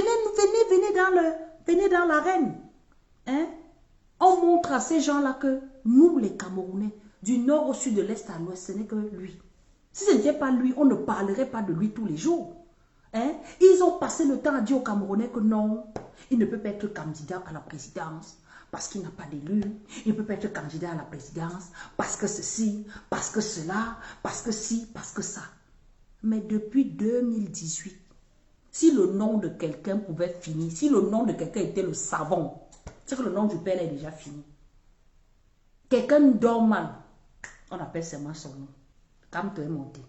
dans l'arène. Hein? On montre à ces gens-là que nous, les Camerounais, du nord au sud, de l'est à l'ouest, ce n'est que lui. Si ce n'était pas lui, on ne parlerait pas de lui tous les jours. Hein? Ils ont passé le temps à dire aux Camerounais que non, il ne peut pas être candidat à la présidence parce qu'il n'a pas d'élu. Il ne peut pas être candidat à la présidence parce que ceci, parce que cela, parce que ci, parce que ça. Mais depuis 2018, si le nom de quelqu'un pouvait finir, si le nom de quelqu'un était le savon, c'est que le nom du père est déjà fini. Quelqu'un dort mal, on appelle seulement son nom. Kamto est monté,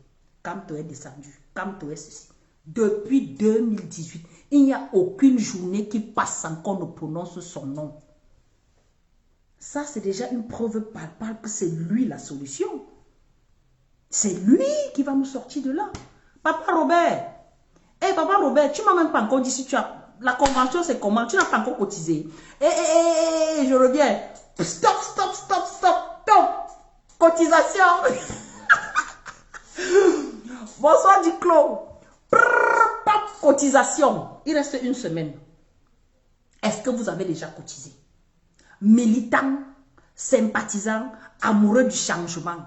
Kamto est descendu, Kamto est ceci. Depuis 2018, il n'y a aucune journée qui passe sans qu'on ne prononce son nom. Ça, c'est déjà une preuve palpable que c'est lui la solution. C'est lui qui va nous sortir de là. Papa Robert, Papa Robert, tu ne m'as même pas encore dit si tu as... La convention, c'est comment? Tu n'as pas encore cotisé. Je reviens. Stop. Cotisation. Bonsoir, Diclo. Cotisation. Il reste une semaine. Est-ce que vous avez déjà cotisé? Militants, sympathisants, amoureux du changement.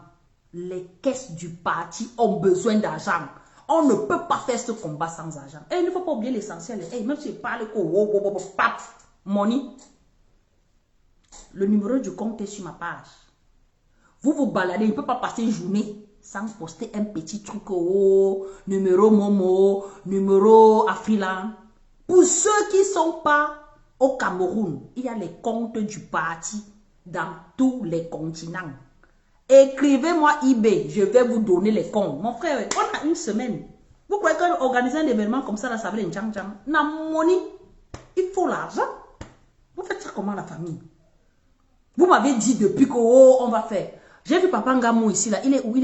Les caisses du parti ont besoin d'argent. On ne peut pas faire ce combat sans argent. Et il ne faut pas oublier l'essentiel. Même si je parle money. Le numéro du compte est sur ma page. Vous vous baladez, il ne peut pas passer une journée sans poster un petit truc au numéro Momo, numéro Afrilan. Pour ceux qui ne sont pas au Cameroun, il y a les comptes du parti dans tous les continents. Écrivez-moi eBay, je vais vous donner les comptes. Mon frère, on a une semaine. Vous croyez qu'organiser un événement comme ça, ça veut dire un tchang. Na money, il faut l'argent. Vous faites ça comment la famille? Vous m'avez dit depuis que on va faire. J'ai vu Papa Ngamou ici, là. Il est où?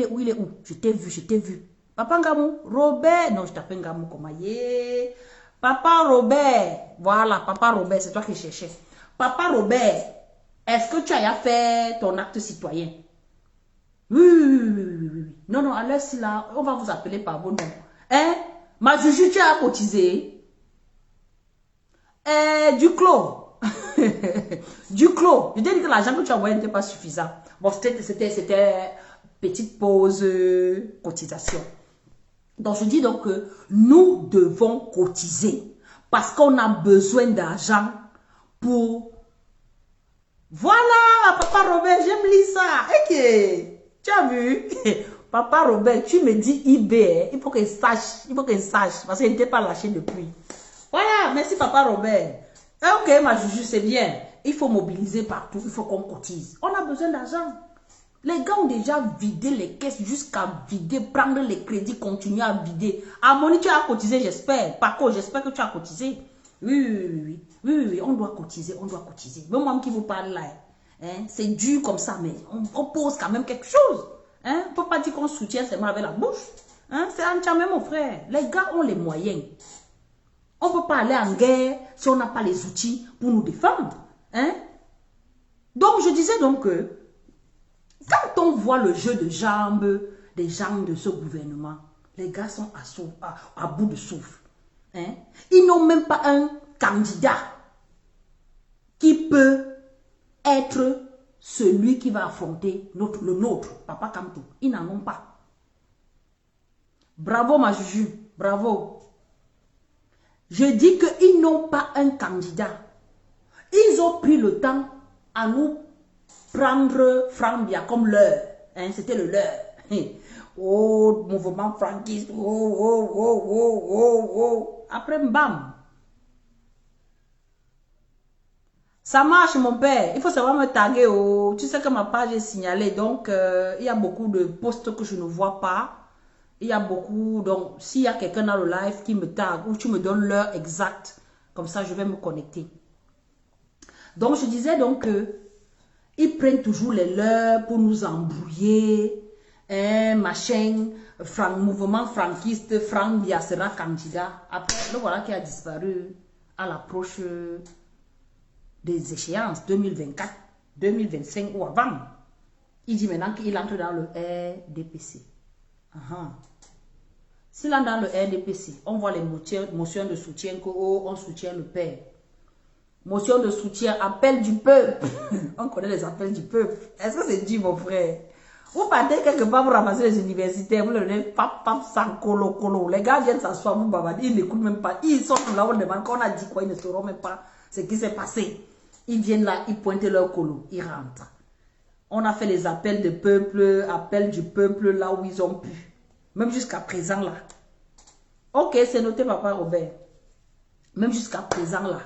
Je t'ai vu. Papa Ngamou, Robert. Non, je t'appelle Ngamou comment? Papa Robert. Voilà, Papa Robert, c'est toi qui cherchais. Papa Robert, est-ce que tu as fait ton acte citoyen? Oui. Non, alors si là, on va vous appeler par vos noms. Hein? Ma Juju, tu as cotisé? Du clos. Du clos. Je t'ai dit que l'argent que tu as envoyé n'était pas suffisant. Bon, c'était petite pause cotisation. Donc, je dis donc que nous devons cotiser parce qu'on a besoin d'argent pour... Voilà, Papa Robert, j'aime lire ça. Ok, tu as vu? Papa Robert, tu me dis eBay, il faut qu'il sache, parce qu'il n'était pas lâché depuis. Voilà, merci Papa Robert. Ok, ma Juju, c'est bien. Il faut mobiliser partout, il faut qu'on cotise. On a besoin d'argent. Les gars ont déjà vidé les caisses jusqu'à vider, prendre les crédits, continuer à vider. Amoni, tu as cotisé, j'espère. Paco, j'espère que tu as cotisé. Oui, on doit cotiser, Même moi qui vous parle là, hein, c'est dur comme ça, mais on pose quand même quelque chose. Hein? On ne peut pas dire qu'on soutient seulement avec la bouche. Hein? C'est entièrement mon frère. Les gars ont les moyens. On ne peut pas aller en guerre si on n'a pas les outils pour nous défendre. Hein? Donc, je disais donc que quand on voit le jeu de jambes des gens de ce gouvernement, les gars sont à bout de souffle. Hein? Ils n'ont même pas un candidat qui peut être celui qui va affronter le nôtre, Papa Kamto. Ils n'en ont pas. Bravo, ma Juju. Bravo. Je dis qu'ils n'ont pas un candidat. Ils ont pris le temps à nous prendre Frambia comme leur. Hein, c'était le leur. Oh, mouvement franquiste. Oh. Après, bam. Ça marche, mon père. Il faut savoir me taguer. Oh. Tu sais que ma page est signalée. Donc, il y a beaucoup de posts que je ne vois pas. Il y a beaucoup. Donc, s'il y a quelqu'un dans le live qui me tague ou tu me donnes l'heure exacte, comme ça, je vais me connecter. Donc, je disais donc que ils prennent toujours les leurs pour nous embrouiller. Machin, mouvement franquiste, Franck Bia sera candidat. Après, le voilà qui a disparu à l'approche des échéances 2024, 2025 ou avant. Il dit maintenant qu'il entre dans le RDPC. S'il entre dans le RDPC, on voit les motions de soutien qu'on soutient le père. Motion de soutien, appel du peuple. On connaît les appels du peuple. Est-ce que c'est dit, mon frère? Vous partez quelque part pour ramasser les universitaires, vous leur donnez pap, sans colo. Les gars viennent s'asseoir, vous babadez, ils n'écoutent même pas. Ils sont là, on demande qu'on a dit quoi, ils ne sauront même pas ce qui s'est passé. Ils viennent là, ils pointent leur colo, ils rentrent. On a fait les appels du peuple là où ils ont pu. Même jusqu'à présent là. Ok, c'est noté, Papa Robert. Même jusqu'à présent là.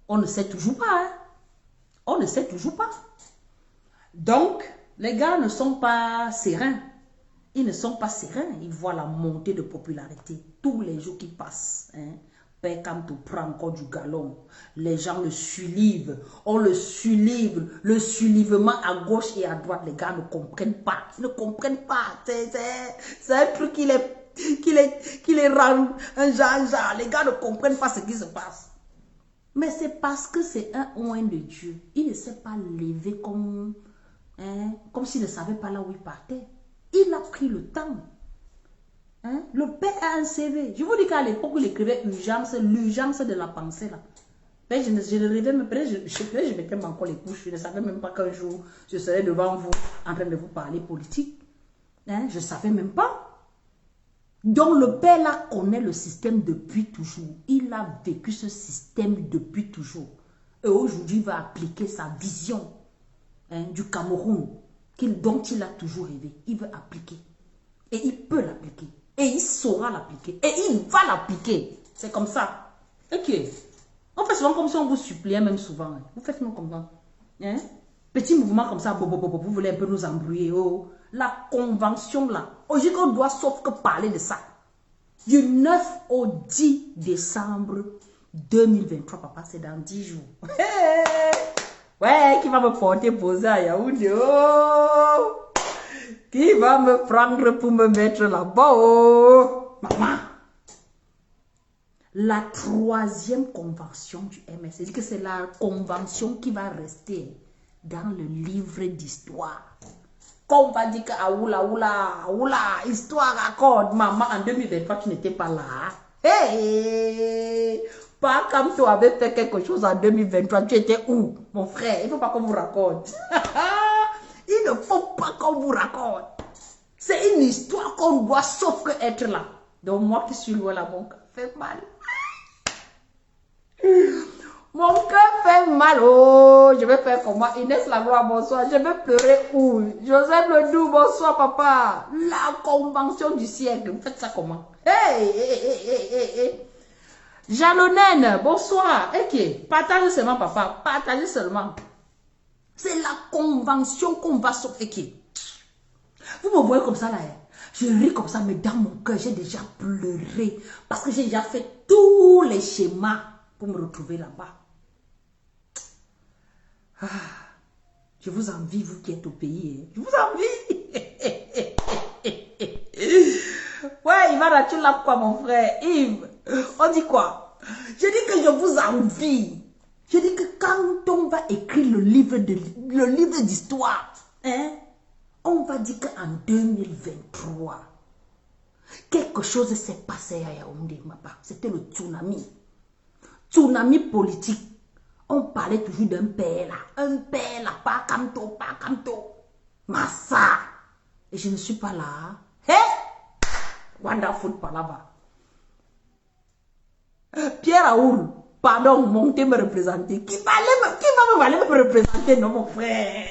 On ne sait toujours pas. Hein? On ne sait toujours pas. Donc, les gars ne sont pas sereins. Ils ne sont pas sereins. Ils voient la montée de popularité. Tous les jours qui passent. Hein? Père Kamto prend encore du galon. Les gens le sulivent. On le sullive. Le sulivement à gauche et à droite. Les gars ne comprennent pas. Ils ne comprennent pas. C'est un truc qui les rend un genre. Les gars ne comprennent pas ce qui se passe. Mais c'est parce que c'est un oint de Dieu. Il ne s'est pas levé comme s'il ne savait pas là où il partait. Il a pris le temps. Hein? Le père a un CV. Je vous dis qu'à l'époque où il écrivait l'urgence de la pensée. Là. Mais je ne rêvais même pas. Je mettais encore les couches. Je ne savais même pas qu'un jour, je serais devant vous en train de vous parler politique. Hein? Je ne savais même pas. Donc le père là connaît le système depuis toujours. Il a vécu ce système depuis toujours. Et aujourd'hui, il va appliquer sa vision du Cameroun. dont il a toujours rêvé. Il veut appliquer. Et il peut l'appliquer. Et il saura l'appliquer. Et il va l'appliquer. C'est comme ça. Ok. On fait souvent comme si on vous suppliait même souvent. Hein. Vous faites nous comme ça. Hein? Petit mouvement comme ça. Vous voulez un peu nous embrouiller. Oh. La convention là. Aujourd'hui on doit sauf que parler de ça. Du 9 au 10 décembre 2023, papa, c'est dans 10 jours. Ouais, qui va me porter poser à Yaoundé? Oh! Qui va me prendre pour me mettre là-bas? Oh! Maman! La troisième convention du MS, c'est que c'est la convention qui va rester dans le livre d'histoire. Quand on va dire que oula, histoire raconte, maman, en 2023, tu n'étais pas là. Hey! Pas comme tu avais fait quelque chose en 2023, tu étais où, mon frère? Il ne faut pas qu'on vous raconte. Il ne faut pas qu'on vous raconte. C'est une histoire qu'on doit sauf que être là. Donc moi qui suis loin là, mon cœur fait mal. Mon cœur fait mal. Oh, je vais faire comment? Inès Lagloire, bonsoir. Je vais pleurer où? Joseph Ledoux, bonsoir papa. La convention du siècle. Vous faites ça comment? Hey. Jalonène, bonsoir. Ok, partagez seulement papa. Partagez seulement. C'est la convention qu'on va sauver. Vous me voyez comme ça là. Je ris comme ça, mais dans mon cœur, j'ai déjà pleuré. Parce que j'ai déjà fait tous les schémas pour me retrouver là-bas. Ah, je vous envie, vous qui êtes au pays. Hein. Je vous envie. Ouais, Yves, tu l'as quoi, mon frère? Yves, on dit quoi? Je dis que je vous envie. Je dis que quand on va écrire le livre d'histoire, hein, on va dire qu'en 2023, quelque chose s'est passé à Yaoundé, c'était le tsunami. Tsunami politique. On parlait toujours d'un père là, pas Kamto. Massa. Et je ne suis pas là. Hé! Wonderful par là-bas. Pierre Raoul, pardon, montez me représenter. Qui va me représenter, non, mon frère?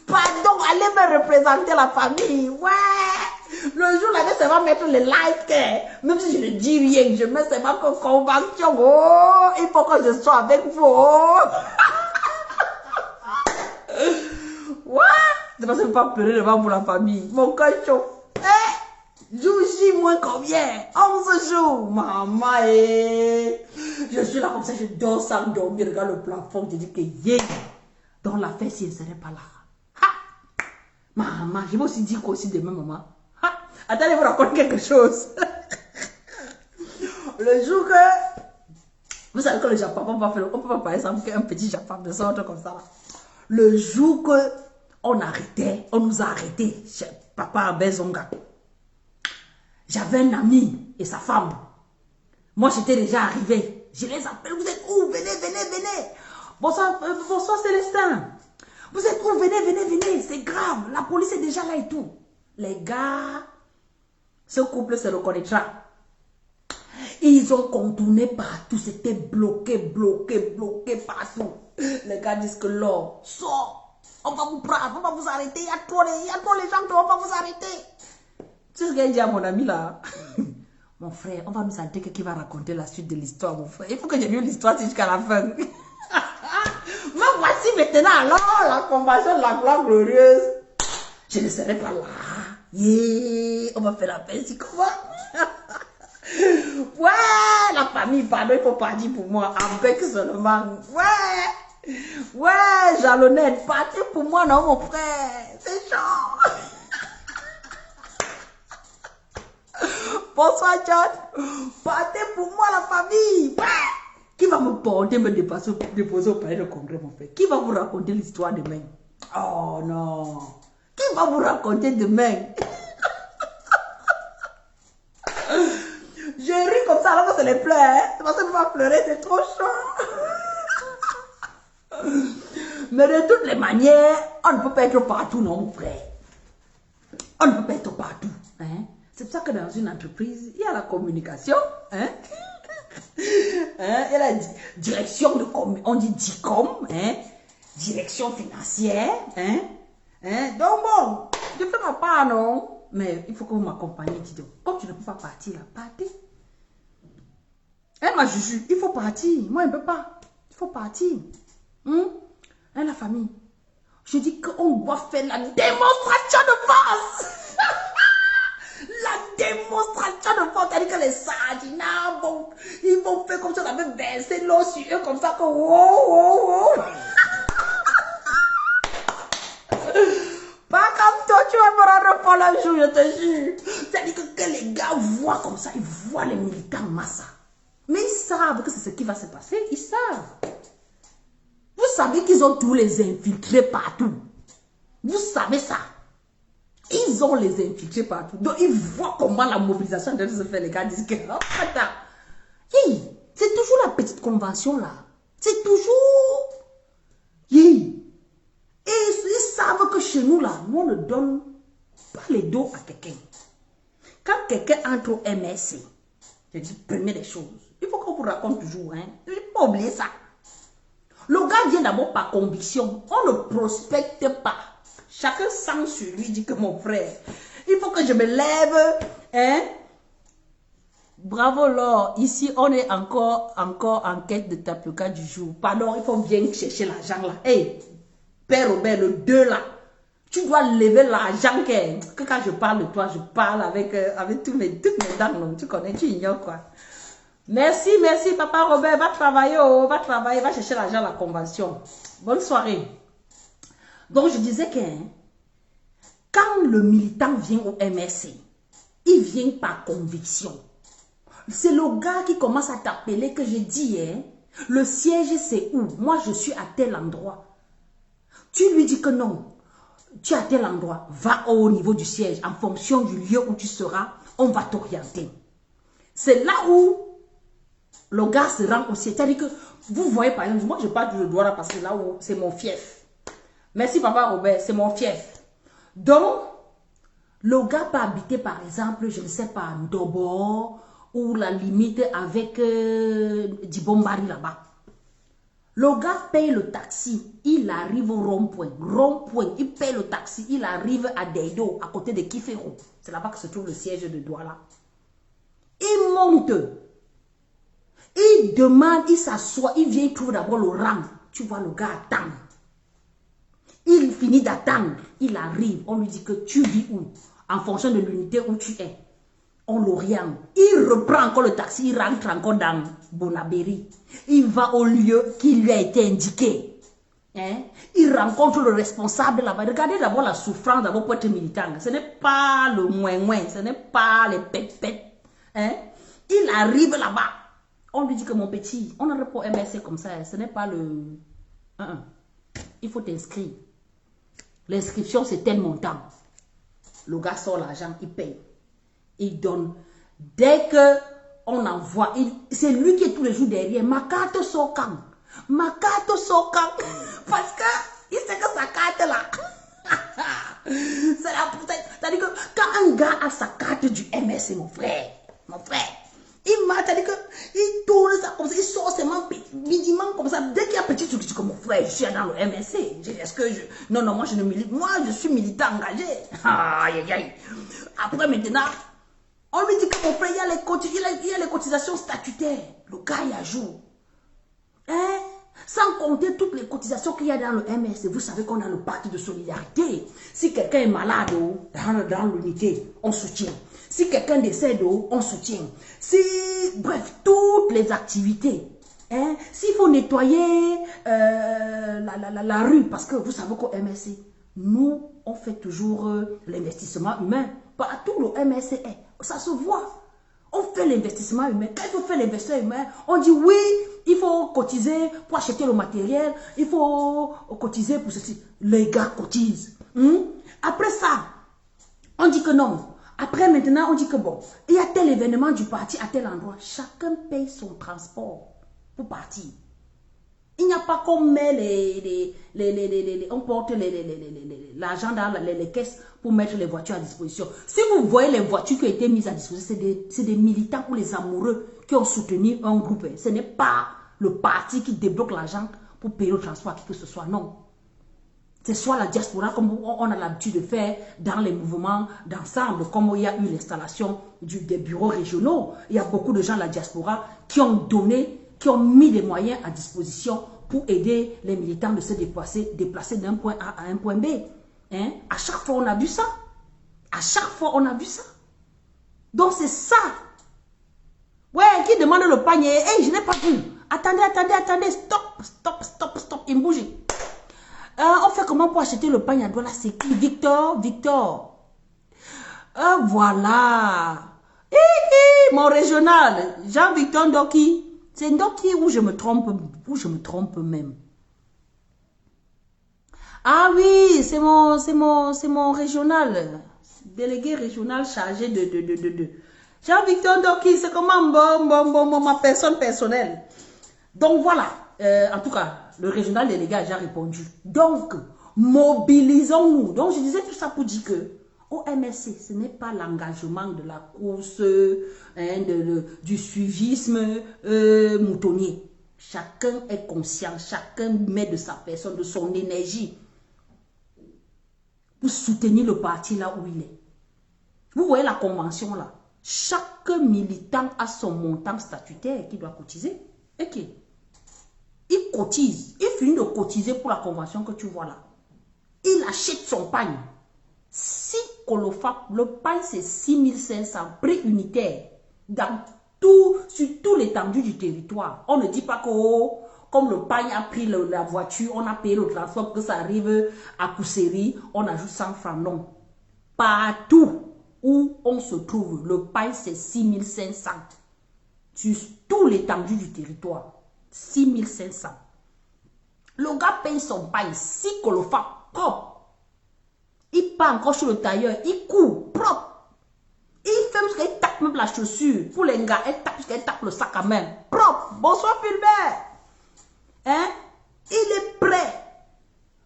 Pardon, allez me représenter la famille. Ouais. Le jour là, ça va mettre le like. Même si je ne dis rien, je mets seulement que convention. Oh, il faut que je sois avec vous. Ouais. C'est parce que je ne peux pas pleurer devant vous la famille. Mon cœur chaud. Jour J moins combien? 11 jours. Maman, je suis là comme ça, je dors sans dormir. Regarde le plafond, je dis que yeah. Dans la fête, si elle ne serait pas là. Ha! Maman, je vais aussi dire quoi aussi demain, maman. Ha! Attendez, je vous raconte quelque chose. Le jour que... Vous savez que le Japon, on peut pas par exemple un petit Japon de sorte comme ça. Là. Le jour que on nous a arrêtés, chez papa Bezonga. J'avais un ami et sa femme. Moi, j'étais déjà arrivé. Je les appelle, vous êtes où? Venez. Bonsoir Célestin. Vous êtes où? Venez. C'est grave. La police est déjà là et tout. Les gars, ce couple se reconnaîtra. Ils ont contourné partout. C'était bloqué partout. Les gars disent que l'or sort. On va vous prendre, on va vous arrêter. Il y a trop les gens qui vont vous arrêter. C'est ce qu'il dit à mon ami là. Mon frère, on va nous attendre qui va raconter la suite de l'histoire, mon frère. Il faut que j'ai vu l'histoire jusqu'à la fin. Mais voici maintenant alors la convention de la gloire glorieuse. Je ne serai pas là. Yeah, on va faire la paix, c'est comment? Ouais, la famille, pardon, il faut pas dire pour moi. Avec seulement. Ouais, Jalonnette, partez pour moi, non, mon frère. C'est chaud. Bonsoir, John. Partez pour moi, la famille. Ouais. Qui va me porter, me déposer au palais de congrès, mon frère? Qui va vous raconter l'histoire demain? Oh non. Qui va vous raconter demain? Je ris comme ça alors que c'est les pleurs. Hein? C'est parce que je vais pleurer, c'est trop chaud. Mais de toutes les manières, on ne peut pas être partout, non, mon frère. On ne peut pas être partout. Hein? C'est pour ça que dans une entreprise, il y a la communication. Hein? Il y a la direction de on dit DICOM. Hein? direction financière. Hein? Hein? Donc bon, je fais ma part, non? Mais il faut que vous m'accompagniez, dis donc. Comme tu ne peux pas partir là, partez. Elle m'a jugé, il faut partir. Moi, je ne peux pas. Il faut partir. Hein, la famille. Je dis qu'on doit faire la démonstration de force. La démonstration de force. C'est-à-dire que les Sardinats ils vont faire comme si on avait versé l'eau sur eux, comme ça que wow. Pas comme toi, tu vas me rendre folle un jour, je te jure. C'est-à-dire que les gars voient comme ça, ils voient les militants en masse. Mais ils savent que c'est ce qui va se passer, ils savent. Vous savez qu'ils ont tous les infiltrés partout. Vous savez ça. Ils ont les infiltrés partout. Donc ils voient comment la mobilisation de se faire. Les gars disent que oh, attends. C'est toujours la petite convention là. C'est toujours. Et ils savent que chez nous là, nous on ne donne pas les dos à quelqu'un. Quand quelqu'un entre au MSC, je dis prenez les choses. Il faut qu'on vous raconte toujours. Hein. Il ne faut pas oublier ça. Le gars vient d'abord par conviction. On ne prospecte pas. Chacun sent sur lui, dit que mon frère, il faut que je me lève. Hein? Bravo Laure. Ici, on est encore en quête de tapioca du jour. Pardon, il faut bien chercher l'argent là. Hey, Père Robert, le 2 là. Tu dois lever l'argent que quand je parle de toi, je parle avec toutes mes dents. Non, tu connais, tu ignores quoi. Merci, Papa Robert. Va travailler, va chercher l'argent à la convention. Bonne soirée. Donc, je disais que quand le militant vient au MSC, il vient par conviction. C'est le gars qui commence à t'appeler que je dis, hein, le siège c'est où? Moi, je suis à tel endroit. Tu lui dis que non, tu es à tel endroit. Va au niveau du siège. En fonction du lieu où tu seras, on va t'orienter. C'est là où le gars se rend aussi. C'est-à-dire que vous voyez, par exemple, moi je parle du Douala parce que là où c'est mon fief. Merci Papa Robert, c'est mon fief. Donc, le gars peut habiter par exemple, je ne sais pas, Ndobo ou la limite avec Djibombari là-bas. Le gars paye le taxi, il arrive au rond-point. Il paye le taxi, il arrive à Deido, à côté de Kifero. C'est là-bas que se trouve le siège de Douala. Il monte. Il demande, il s'assoit, il vient, il trouve d'abord le rang. Tu vois, le gars attend. Il finit d'attendre, il arrive, on lui dit que tu vis où? En fonction de l'unité où tu es. On l'oriente. Il reprend encore le taxi, il rentre encore dans Bonabéry. Il va au lieu qui lui a été indiqué. Hein? Il rencontre le responsable là-bas. Regardez d'abord la souffrance d'abord pour être militant. Ce n'est pas le moins, ce n'est pas les pètes. Hein? Il arrive là-bas. On lui dit que mon petit, on n'aurait pas MSC comme ça. Ce n'est pas le... Il faut t'inscrire. L'inscription, c'est tel montant. Le gars sort l'argent, il paye. Il donne. Dès qu'on envoie, c'est lui qui est tous les jours derrière. Ma carte sort quand? Ma carte sort quand? Parce qu'il sait que sa carte là. C'est-à-dire que quand un gars a sa carte du MS, mon frère, il m'a, c'est-à-dire qu'il tourne ça comme ça, il sort seulement midiment comme ça. Dès qu'il y a petit truc, comme mon frère, je suis dans le MSC. Est-ce que je... Non, moi je ne milite. Moi, je suis militant engagé. Aïe. Après, maintenant, on lui dit que mon frère, il y a les cotisations statutaires. Le gars, il ajoute. Hein? Sans compter toutes les cotisations qu'il y a dans le MSC. Vous savez qu'on a le parti de solidarité. Si quelqu'un est malade dans l'unité, on soutient. Si quelqu'un décède, on soutient. Bref, toutes les activités. Hein? S'il faut nettoyer la rue, parce que vous savez qu'au MSC, nous, on fait toujours l'investissement humain. Partout le MSC est. Ça se voit. On fait l'investissement humain. Quand il faut faire l'investissement humain, on dit oui, il faut cotiser pour acheter le matériel, il faut cotiser pour ceci. Les gars cotisent. Après ça, on dit que non. Après, maintenant, on dit que bon, il y a tel événement du parti à tel endroit. Chacun paye son transport pour partir. Il n'y a pas comme on porte l'argent dans les caisses pour mettre les voitures à disposition. Si vous voyez les voitures qui ont été mises à disposition, c'est des militants ou les amoureux qui ont soutenu un groupe. Ce n'est pas le parti qui débloque l'argent pour payer le transport à qui que ce soit. Non. C'est soit la diaspora, comme on a l'habitude de faire dans les mouvements d'ensemble, comme il y a eu l'installation des bureaux régionaux. Il y a beaucoup de gens de la diaspora qui ont donné, qui ont mis des moyens à disposition pour aider les militants de se déplacer d'un point A à un point B. Hein? À chaque fois, on a vu ça. À chaque fois, on a vu ça. Donc, c'est ça. Ouais, qui demande le panier? Hey, je n'ai pas vu. Attendez. Stop. Il me bouge. On fait comment pour acheter le panier à Douala? C'est qui? Victor. Voilà. Mon régional. Jean-Victor Ndoki. C'est Ndoki où je me trompe même. Ah oui, c'est mon régional. Délégué régional chargé de. Jean-Victor Ndoki, c'est comment ma personne personnelle. Donc voilà. En tout cas, le régional délégué a déjà répondu. Donc, mobilisons-nous. Donc, je disais tout ça pour dire que au MSC, ce n'est pas l'engagement de la course, du suivisme moutonnier. Chacun est conscient, chacun met de sa personne, de son énergie pour soutenir le parti là où il est. Vous voyez la convention là. Chaque militant a son montant statutaire qu'il doit cotiser. Ok. Il cotise. Il finit de cotiser pour la convention que tu vois là. Il achète son pagne. 6 colofas. Le pagne, c'est 6500 prix unitaire. Sur tout l'étendue du territoire. On ne dit pas que, comme le pagne a pris la voiture, on a payé le transport pour que ça arrive à Kousséry, on ajoute 100 francs. Non. Partout où on se trouve, le pagne, c'est 6500. Sur tout l'étendue du territoire. 6500. Le gars paye son paille, 6 colofas propre. Il part encore chez le tailleur, il court propre. Il fait jusqu'à il tape même la chaussure. Pour les gars, il tape jusqu'à il tape le sac à main. Propre. Bonsoir Fulbert. Hein? Il est prêt.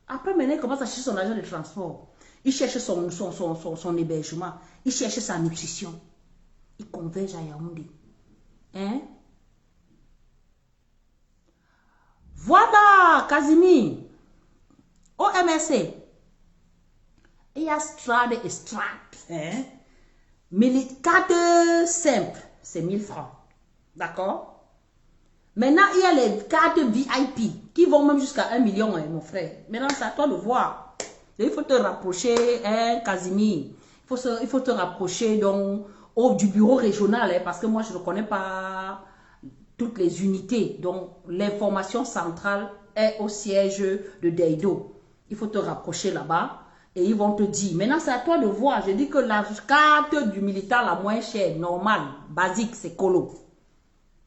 Après, maintenant, il commence à chercher son agent de transport. Il cherche son hébergement. Il cherche sa nutrition. Il converge à Yaoundé. Hein? Voilà, Casimir. Au MSC, il y a strade et strap. Hein? Carte simple, c'est 1000 francs. D'accord? Maintenant, il y a les cartes VIP qui vont même jusqu'à 1 million, hein, mon frère. Maintenant, c'est à toi de voir. Il faut te rapprocher, hein, Casimir. Il faut te rapprocher donc, du bureau régional, hein, parce que moi, je ne connais pas toutes les unités. Donc, l'information centrale est au siège de Deido. Il faut te rapprocher là-bas et ils vont te dire. Maintenant, c'est à toi de voir. Je dis que la carte du militant la moins chère, normale, basique, c'est Colo.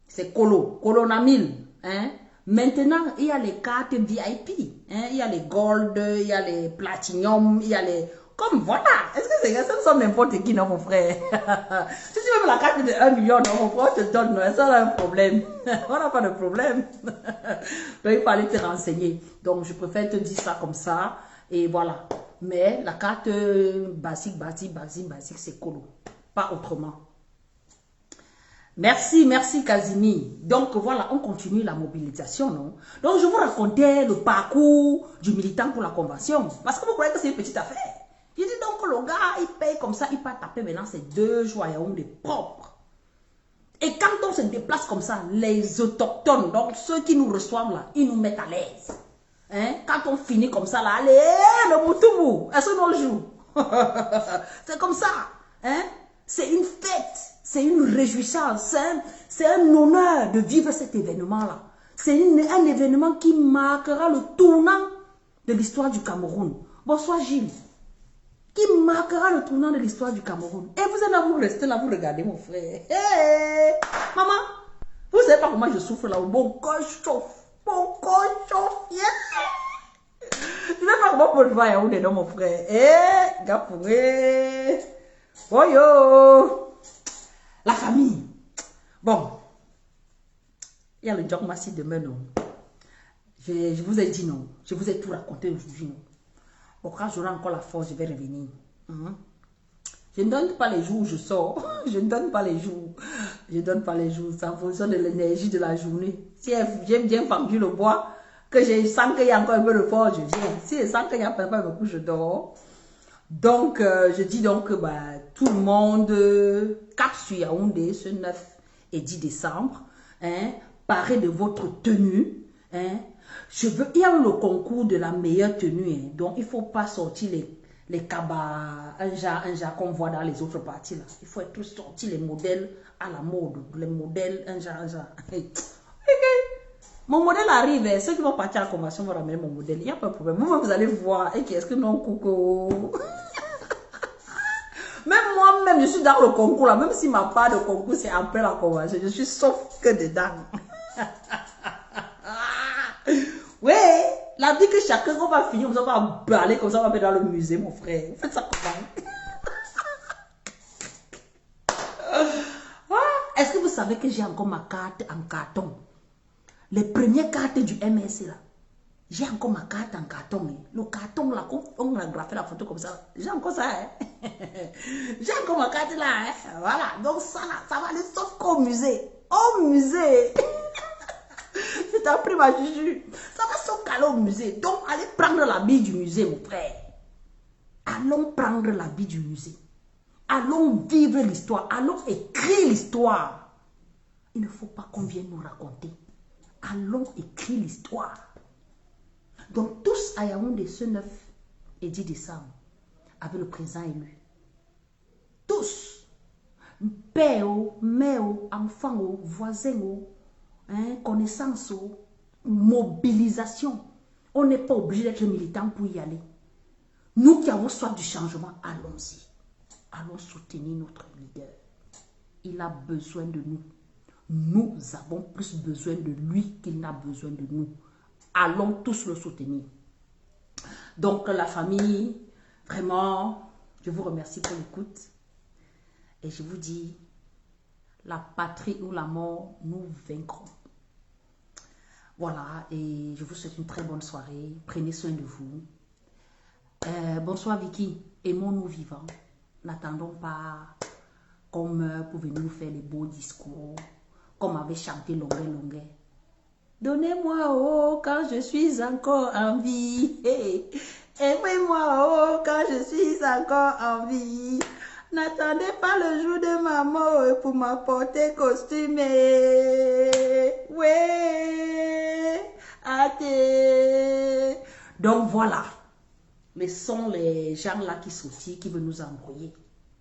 C'est Colo. Colo na 1000. Hein? Maintenant, il y a les cartes VIP. Hein? Il y a les Gold, il y a les Platinum, il y a les... Comme voilà. Est-ce que c'est ça? Ça sommes n'importe qui, non, mon frère? Si tu veux la carte de 1 million, non, mon frère, on te donne. Non, ça, a un problème. On n'a pas de problème. Donc, il fallait te renseigner. Donc, je préfère te dire ça comme ça. Et voilà. Mais la carte basique, c'est Colo. Pas autrement. Merci Casimir. Donc voilà, on continue la mobilisation, non? Donc je vous racontais le parcours du militant pour la convention. Parce que vous croyez que c'est une petite affaire. Je dis donc le gars, il paye comme ça, il part taper maintenant, c'est 2 jours à Yaoundé propre. Et quand on se déplace comme ça, les autochtones, donc ceux qui nous reçoivent là, ils nous mettent à l'aise. Hein? Quand on finit comme ça là, allez, le moutoumou, est-ce qu'on le joue? C'est comme ça. Hein? C'est une fête. C'est une réjouissance, c'est un honneur de vivre cet événement-là. C'est un événement qui marquera le tournant de l'histoire du Cameroun. Bonsoir Gilles. Qui marquera le tournant de l'histoire du Cameroun. Et vous êtes là, vous restez là, vous regardez mon frère. Hey, maman, vous savez pas comment je souffre là. Mon corps chauffe. Mon corps chauffe. Yeah. Je ne sais pas comment vous le voyez où est mon frère. Eh, Gapouré. Boyo. La famille. Bon. Il y a le John Massi demain, non. Je vous ai dit non. Je vous ai tout raconté aujourd'hui, non. Bon, quand j'aurai encore la force, je vais revenir. Je ne donne pas les jours où je sors. Je ne donne pas les jours. Je ne donne pas les jours. C'est en fonction de l'énergie de la journée. Si j'ai bien vendu le bois, que je sens qu'il y a encore un peu de force, je viens. Si je sens qu'il n'y a pas de couche, je dors. Donc, je dis donc que bah, tout le monde cap sur Yaoundé ce 9 et 10 décembre. Hein, parez de votre tenue. Hein. Il y a le concours de la meilleure tenue. Hein, donc, il ne faut pas sortir les cabas, un genre qu'on voit dans les autres parties. Là. Il faut être sorti les modèles à la mode. Les modèles, un genre. Mon modèle arrive, hein. Ceux qui vont partir à la convention vont ramener mon modèle. Il n'y a pas de problème. Vous allez voir. Et qu'est-ce que non, coucou. Même moi-même, je suis dans le concours là. Même si ma part de concours, c'est après la convention. Je suis sauf que dedans. Oui, la vie que chacun, on va finir, on va baler comme ça, on va mettre dans le musée, mon frère. Vous faites ça comment? Est-ce que vous savez que j'ai encore ma carte en carton? Les premières cartes du MS là. J'ai encore ma carte en carton. Hein. Le carton là, on a graffé la photo comme ça. J'ai encore ça. Hein. J'ai encore ma carte là. Hein. Voilà. Donc ça là, ça va aller sauf qu'au musée. Au musée. Je t'en prie ma juju. Ça va sauf qu'aller au musée. Donc allez prendre l'habit du musée mon frère. Allons prendre l'habit du musée. Allons vivre l'histoire. Allons écrire l'histoire. Il ne faut pas qu'on vienne nous raconter. Allons écrire l'histoire. Donc tous à Yaoundé ce 9 et 10 décembre avec le président élu. Tous. Père, mère, enfants, voisins, hein, connaissances, mobilisation. On n'est pas obligé d'être militant pour y aller. Nous qui avons soif du changement, allons-y. Allons soutenir notre leader. Il a besoin de nous. Nous avons plus besoin de lui qu'il n'a besoin de nous. Allons tous le soutenir. Donc la famille, vraiment, je vous remercie pour l'écoute. Et je vous dis, la patrie ou la mort, nous vaincrons. Voilà, et je vous souhaite une très bonne soirée. Prenez soin de vous. Bonsoir Vicky, aimons-nous vivants. N'attendons pas qu'on meure pour venir nous faire les beaux discours, comme avait chanté Longuet. Donnez-moi oh quand je suis encore en vie. Hey. Aimez-moi oh quand je suis encore en vie. N'attendez pas le jour de ma mort pour m'apporter costumé. Ouais. Athée. Donc voilà. Mais sont les gens là qui sortent, qui veulent nous embrouiller.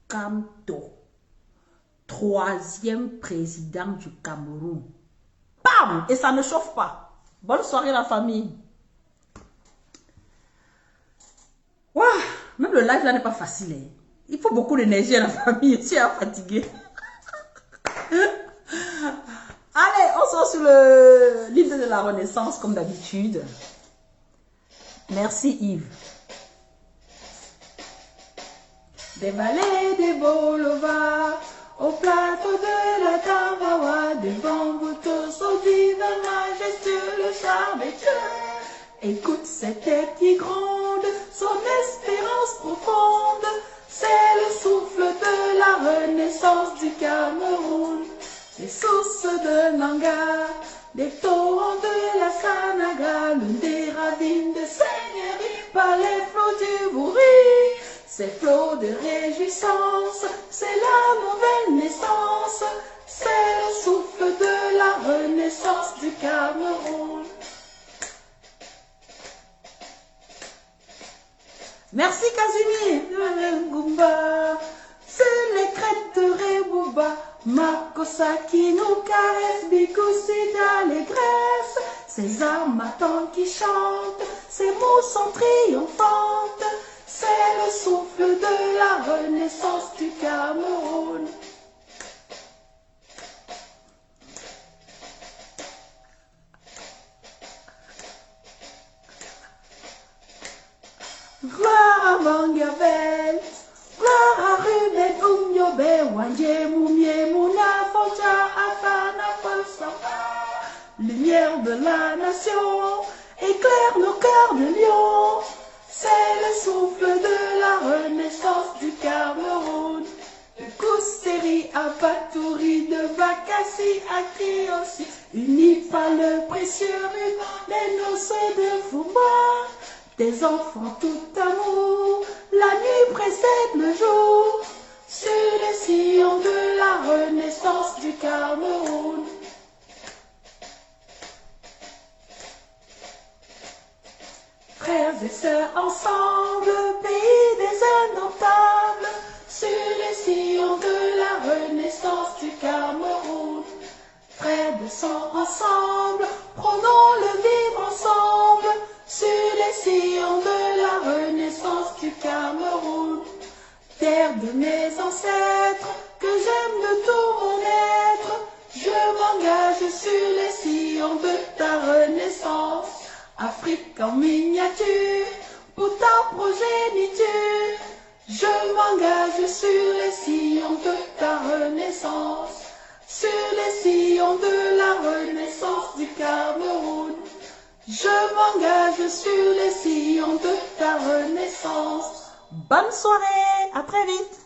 Kamto. 3e président du Cameroun. Bam! Et ça ne chauffe pas. Bonne soirée la famille. Wow, même le live là n'est pas facile. Hein. Il faut beaucoup d'énergie à la famille. Je suis fatiguée. Allez, on sort sur le livre de la Renaissance comme d'habitude. Merci Yves. Des vallées, des boulevard, au plateau de la Tavawa, des bamboutos au divin majestueux, le charme est Dieu. Écoute cette tête qui gronde, son espérance profonde, c'est le souffle de la renaissance du Cameroun. Les sources de Nanga, des torrents de la Sanaga, l'une des ravines de Seigneurie, par les flots du Bourri. Ces flots de réjouissance, c'est la nouvelle naissance, c'est le souffle de la renaissance du Cameroun. Merci Casimir. C'est les crêtes de Rebouba, Makosa qui nous caresse, Bikoussi d'allégresse. Ces armatons qui chantent, ces mots sont triomphantes. C'est le souffle de la renaissance du Cameroun. Gloire à Mangavel, gloire à Ruben Oumyobe, Wanje Moumie Mouna Fonja Afana Fosama. Lumière de la nation, éclaire nos cœurs de lion. C'est le souffle de la renaissance du Cameroun. Kousteri, Abatouri, de Bakassi, Aki aussi, unis par le précieux ruban des noces de Fouba. Des enfants tout amour, la nuit précède le jour, sur les sillons de la renaissance du Cameroun. Frères et sœurs ensemble, pays des indomptables, sur les sillons de la renaissance du Cameroun. Frères de sang ensemble, prenons le vivre ensemble, sur les sillons de la renaissance du Cameroun. Terre de mes ancêtres, que j'aime de tout mon être, je m'engage sur les sillons de ta renaissance. Afrique en miniature, pour ta progéniture, je m'engage sur les sillons de ta renaissance, sur les sillons de la renaissance du Cameroun. Je m'engage sur les sillons de ta renaissance. Bonne soirée, à très vite.